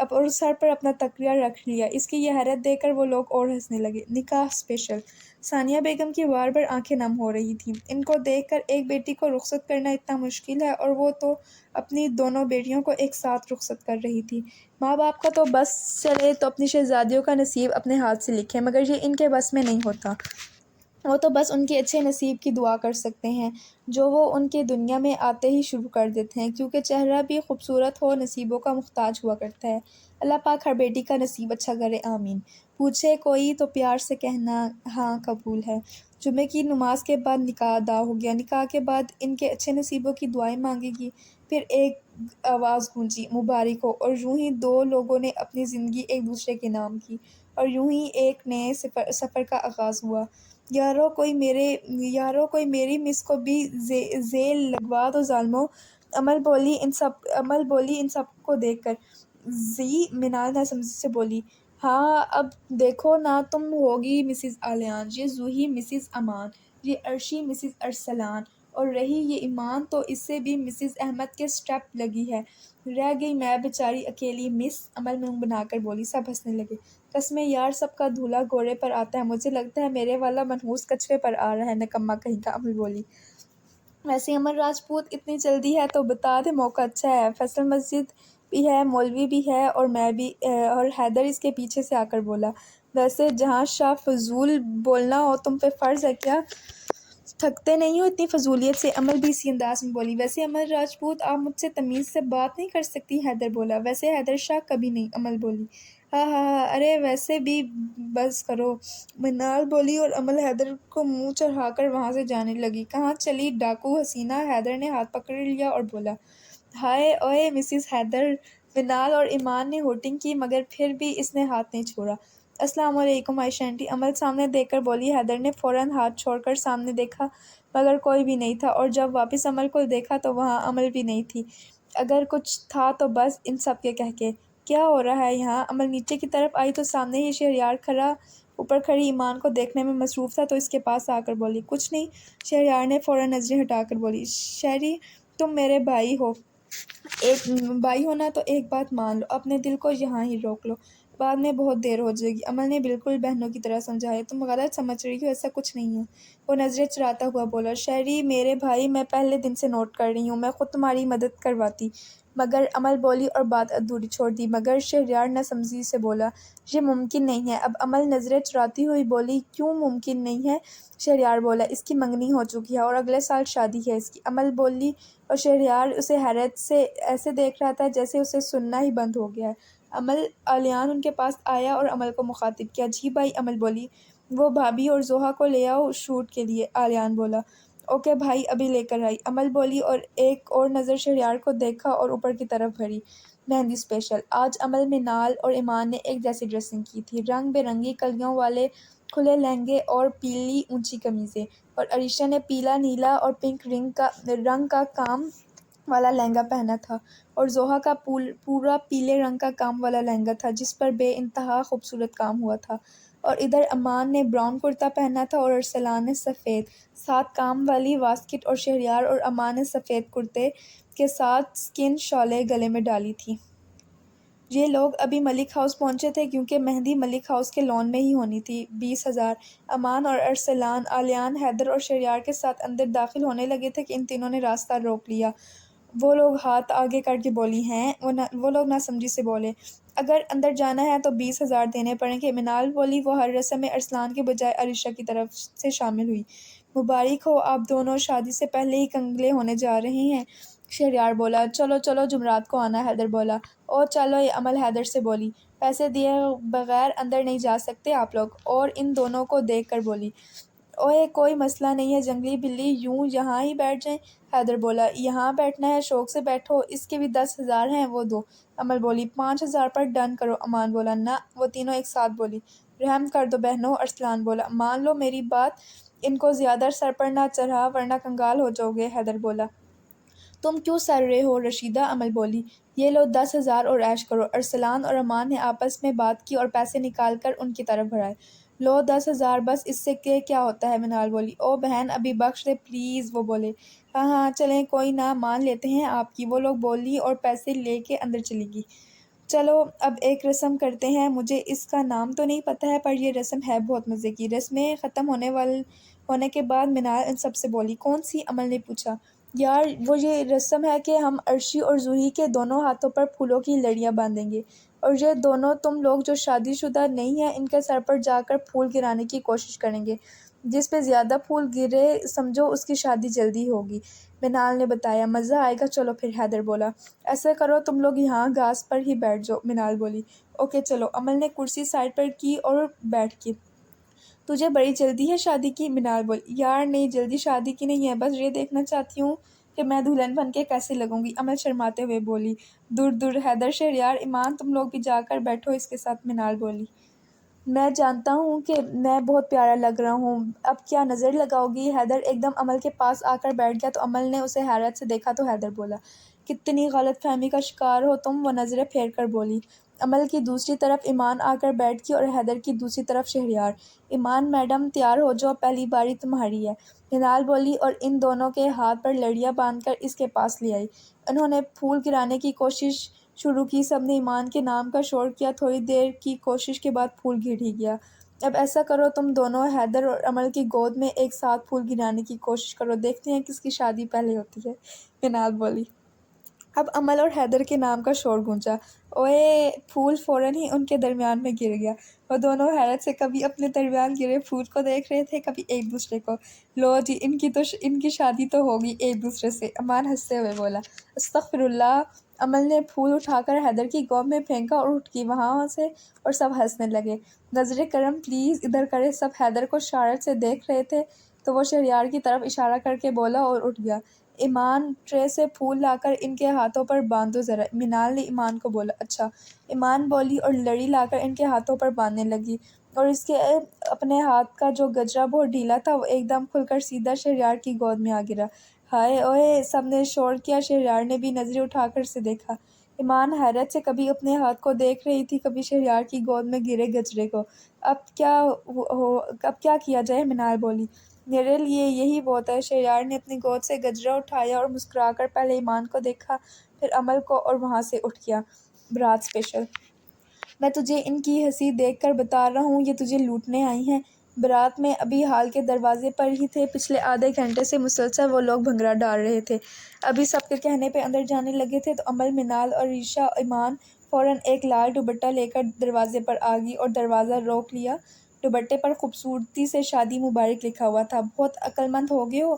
اور سر پر اپنا تکیہ رکھ لیا۔ اس کی یہ حیرت دیکھ کر وہ لوگ اور ہنسنے لگے۔ نکاح اسپیشل۔ ثانیہ بیگم کی بار بار آنکھیں نم ہو رہی تھیں۔ ان کو دیکھ کر ایک بیٹی کو رخصت کرنا اتنا مشکل ہے اور وہ تو اپنی دونوں بیٹیوں کو ایک ساتھ رخصت کر رہی تھی۔ ماں باپ کا تو بس چلے تو اپنی شہزادیوں کا نصیب اپنے ہاتھ سے لکھیں، مگر یہ ان کے بس میں نہیں ہوتا۔ وہ تو بس ان کے اچھے نصیب کی دعا کر سکتے ہیں جو وہ ان کے دنیا میں آتے ہی شروع کر دیتے ہیں، کیونکہ چہرہ بھی خوبصورت ہو نصیبوں کا محتاج ہوا کرتا ہے۔ اللہ پاک ہر بیٹی کا نصیب اچھا کرے، آمین۔ پوچھے کوئی تو پیار سے کہنا ہاں قبول ہے۔ جمعے کی نماز کے بعد نکاح ادا ہو گیا۔ نکاح کے بعد ان کے اچھے نصیبوں کی دعائیں مانگی گی، پھر ایک آواز گونجی، مبارک ہو، اور یوں ہی 2 لوگوں نے اپنی زندگی ایک دوسرے کے نام کی، اور یوں ہی ایک نئے سفر کا آغاز ہوا۔ یارو کوئی میری مس کو بھی ذیل لگوا دو ظالمو۔ امل بولی ان سب کو دیکھ کر۔ زی منال ناسمجھی سے بولی، ہاں اب دیکھو نا، تم ہوگی مسز آلیان، یہ زوہی مسز امان، یہ عرشی مسز ارسلان، اور رہی یہ ایمان تو اسے بھی مسز احمد کے سٹیپ لگی ہے۔ رہ گئی میں بیچاری اکیلی مس۔ امل منہ بنا کر بولی۔ سب ہنسنے لگے۔ قسمیں یار، سب کا دھولا گھوڑے پر آتا ہے، مجھے لگتا ہے میرے والا منحوس کچھوے پر آ رہا ہے، نکما کہیں کا۔ امل بولی، ویسے امر راجپوت اتنی جلدی ہے تو بتا دے، موقع اچھا ہے، فیصل مسجد بھی ہے، مولوی بھی ہے، اور میں بھی، اور حیدر اس کے پیچھے سے آ کر بولا، ویسے جہاں شاہ فضول بولنا ہو تم پہ فرض ہے کیا؟ تھکتے نہیں ہو اتنی فضولیت سے؟ امل بھی اسی انداز میں بولی۔ ویسے امر راجپوت آپ مجھ سے تمیز سے بات نہیں کر سکتی؟ حیدر بولا۔ ویسے حیدر شاہ کبھی نہیں۔ امل بولی، ہاں ہاں ہاں، ارے ویسے بھی بس کرو، منال بولی، اور امل حیدر کو منہ چڑھا کر وہاں سے جانے لگی۔ کہاں چلی ڈاکو حسینہ؟ حیدر نے ہاتھ پکڑ لیا اور بولا، ہائے اوئے مسز حیدر۔ منال اور ایمان نے ہوٹنگ کی مگر پھر بھی اس نے ہاتھ نہیں چھوڑا۔ السلام علیکم عائشہ آنٹی، امل سامنے دیکھ کر بولی۔ حیدر نے فوراً ہاتھ چھوڑ کر سامنے دیکھا مگر کوئی بھی نہیں تھا، اور جب واپس امل کو دیکھا تو وہاں امل بھی نہیں تھی، اگر کچھ تھا تو بس ان سب کے قہقہے۔ کیا ہو رہا ہے یہاں؟ امل نیچے کی طرف آئی تو سامنے ہی شہریار اوپر کھڑی ایمان کو دیکھنے میں مصروف تھا، تو اس کے پاس آ کر بولی، کچھ نہیں۔ شہریار نے فوراً نظریں ہٹا کر بولی، شہری تم میرے بھائی ہو، ایک بھائی ہونا تو ایک بات مان لو، اپنے دل کو یہاں ہی روک لو، بعد میں بہت دیر ہو جائے گی۔ امل نے بالکل بہنوں کی طرح سمجھایا، تم غلط سمجھ رہی ہو، ایسا کچھ نہیں ہے۔ وہ نظریں چراتا ہوا بولا، شہری میرے بھائی، میں پہلے دن سے نوٹ کر رہی ہوں، میں خود تمہاری مدد کرواتی مگر امل بولی اور بات ادھوری چھوڑ دی۔ مگر شہریار ناسمجھی سے بولا، یہ ممکن نہیں ہے۔ اب امل نظریں چراتی ہوئی بولی، کیوں ممکن نہیں ہے؟ شہریار بولا، اس کی منگنی ہو چکی ہے اور اگلے سال شادی ہے اس کی۔ امل بولی اور شہریار اسے حیرت سے ایسے دیکھ رہا تھا جیسے اسے سننا ہی بند ہو گیا ہے۔ امل آلیان ان کے پاس آیا اور امل کو مخاطب کیا، جی بھائی۔ امل بولی، وہ بھابھی اور زحا کو لے آؤ شوٹ کے لیے۔ آلیان بولا، اوکے بھائی، ابھی لے کر آئی۔ امل بولی اور ایک اور نظر شہریار کو دیکھا اور اوپر کی طرف بھری۔ مہندی اسپیشل۔ آج امل، منال اور ایمان نے ایک جیسی ڈریسنگ کی تھی، رنگ برنگی کلیوں والے کھلے لہنگے اور پیلی اونچی قمیضیں، اور عریشہ نے پیلا، نیلا اور پنک رنگ کا کام والا لہنگا پہنا تھا، اور زحا کا پورا پیلے رنگ کا کام والا لہنگا تھا جس پر بے انتہا خوبصورت کام ہوا تھا، اور ادھر امان نے براؤن کرتا پہنا تھا اور ارسلان نے سفید، ساتھ کام والی واسکٹ، اور شہریار اور امان نے سفید کرتے کے ساتھ سکن شالیں گلے میں ڈالی تھی۔ یہ لوگ ابھی ملک ہاؤس پہنچے تھے کیونکہ مہندی ملک ہاؤس کے لان میں ہی ہونی تھی۔ 20,000 امان اور ارسلان، آلیان، حیدر اور شہریار کے ساتھ اندر داخل ہونے لگے تھے کہ ان تینوں نے راستہ روک لیا۔ وہ لوگ ہاتھ آگے کر کے بولی ہیں، وہ لوگ ناسمجھی سے بولے، اگر اندر جانا ہے تو 20,000 دینے پڑیں گے۔ منال بولی، وہ ہر رسم میں ارسلان کے بجائے عریشہ کی طرف سے شامل ہوئی، مبارک ہو، آپ دونوں شادی سے پہلے ہی کنگلے ہونے جا رہے ہیں۔ شہریار بولا، چلو چلو جمعرات کو آنا۔ حیدر بولا، او چلو۔ امل حیدر سے بولی، پیسے دیے بغیر اندر نہیں جا سکتے آپ لوگ، اور ان دونوں کو دیکھ کر بولی، اوئے کوئی مسئلہ نہیں ہے جنگلی بلی، یوں یہاں ہی بیٹھ جائیں؟ حیدر بولا، یہاں بیٹھنا ہے شوق سے بیٹھو، اس کے بھی 10,000 ہیں وہ دو۔ امل بولی، 5,000 پر ڈن کرو۔ امان بولا، نہ۔ وہ تینوں ایک ساتھ بولی۔ رحم کر دو بہنوں۔ ارسلان بولا، مان لو میری بات، ان کو زیادہ سر پر نہ چڑھا ورنہ کنگال ہو جاؤ گے۔ حیدر بولا، تم کیوں سر رہے ہو رشیدہ؟ امل بولی، یہ لو 10,000 اور عیش کرو۔ ارسلان اور امان نے آپس میں بات کی اور پیسے نکال کر ان کی طرف بڑھائے۔ لو 10,000 بس، اس سے کیا ہوتا ہے؟ منال بولی، او بہن ابھی بخش دے پلیز۔ وہ بولے، ہاں ہاں چلیں کوئی نہ، مان لیتے ہیں آپ کی۔ وہ لوگ بولی اور پیسے لے کے اندر چلی گئی۔ چلو اب ایک رسم کرتے ہیں، مجھے اس کا نام تو نہیں پتہ ہے پر یہ رسم ہے بہت مزے کی۔ رسمیں ختم ہونے کے بعد منال ان سب سے بولی، کون سی؟ امل نے پوچھا۔ یار وہ یہ رسم ہے کہ ہم عرشی اور جوہی کے دونوں ہاتھوں پر پھولوں کی لڑیاں باندھیں گے اور یہ دونوں تم لوگ جو شادی شدہ نہیں ہیں ان کے سر پر جا کر پھول گرانے کی کوشش کریں گے۔ جس پہ زیادہ پھول گرے سمجھو اس کی شادی جلدی ہوگی۔ منال نے بتایا، مزہ آئے گا چلو پھر۔ حیدر بولا، ایسا کرو تم لوگ یہاں گھاس پر ہی بیٹھ جاؤ۔ منال بولی، اوکے چلو۔ امل نے کرسی سائڈ پر کی اور بیٹھ کی۔ تجھے بڑی جلدی ہے شادی کی؟ منال بولی، یار نہیں جلدی شادی کی نہیں ہے، بس یہ دیکھنا چاہتی ہوں کہ میں دلہن بن کے کیسے لگوں گی۔ امل شرماتے ہوئے بولی، دور دور حیدر شہریار ایمان تم لوگ بھی جا کر بیٹھو اس کے ساتھ۔ منال بولی، میں جانتا ہوں کہ میں بہت پیارا لگ رہا ہوں، اب کیا نظر لگاؤ گی؟ حیدر ایک دم امل کے پاس آ کر بیٹھ گیا تو امل نے اسے حیرت سے دیکھا تو حیدر بولا، کتنی غلط فہمی کا شکار ہو تم۔ وہ نظریں پھیر کر بولی۔ امل کی دوسری طرف ایمان آ کر بیٹھ گئی اور حیدر کی دوسری طرف شہریار۔ ایمان میڈم تیار ہو جاؤ، پہلی باری تمہاری ہے۔ منال بولی اور ان دونوں کے ہاتھ پر لڑیاں باندھ کر اس کے پاس لے آئی۔ انہوں نے پھول گرانے کی کوشش شروع کی، سب نے ایمان کے نام کا شور کیا، تھوڑی دیر کی کوشش کے بعد پھول گر ہی گیا۔ اب ایسا کرو تم دونوں حیدر اور امل کی گود میں ایک ساتھ پھول گرانے کی کوشش کرو، دیکھتے ہیں کس کی شادی پہلے ہوتی ہے۔ منال بولی۔ اب امل اور حیدر کے نام کا شور گونجا۔ اوئے پھول فوراً ہی ان کے درمیان میں گر گیا۔ وہ دونوں حیرت سے کبھی اپنے درمیان گرے پھول کو دیکھ رہے تھے کبھی ایک دوسرے کو۔ لو جی ان کی شادی تو ہوگی ایک دوسرے سے۔ امان ہنستے ہوئے بولا، استغفر اللہ۔ امل نے پھول اٹھا کر حیدر کی گود میں پھینکا اور اٹھ گئی وہاں سے اور سب ہنسنے لگے۔ نظر کرم پلیز ادھر کرے۔ سب حیدر کو شرارت سے دیکھ رہے تھے تو وہ شہریار کی طرف اشارہ کر کے بولا اور اٹھ گیا، ایمان ٹرے سے پھول لا کر ان کے ہاتھوں پر باندھ دو ذرا۔ منال نے ایمان کو بولا، اچھا۔ ایمان بولی اور لڑی لا کر ان کے ہاتھوں پر باندھنے لگی اور اس کے اپنے ہاتھ کا جو گجرا بہت ڈھیلا تھا وہ ایک دم کھل کر سیدھا شہریار کی گود میں آ گرا۔ ہائے اوئے سب نے شور کیا، شہریار نے بھی نظریں اٹھا کر اسے دیکھا۔ ایمان حیرت سے کبھی اپنے ہاتھ کو دیکھ رہی تھی کبھی شہریار کی گود میں گرے گجرے کو۔ اب کیا کیا جائے؟ منال بولی، میرے لیے یہی بہت ہے۔ شہریار نے اپنی گود سے گجرا اٹھایا اور مسکرا کر پہلے ایمان کو دیکھا پھر امل کو اور وہاں سے اٹھ گیا۔ برات اسپیشل، میں تجھے ان کی ہنسی دیکھ کر بتا رہا ہوں، یہ تجھے لوٹنے آئی ہیں۔ برات میں ابھی ہال کے دروازے پر ہی تھے، پچھلے آدھے گھنٹے سے مسلسل وہ لوگ بھنگڑا ڈال رہے تھے، ابھی سب کے کہنے پہ اندر جانے لگے تھے تو امل، منال اور ریشا ایمان فوراً ایک لال دوپٹہ لے کر دروازے پر آ گئی اور دروازہ روک لیا۔ دوپٹے پر خوبصورتی سے شادی مبارک لکھا ہوا تھا۔ بہت عقل مند ہو گئے ہو،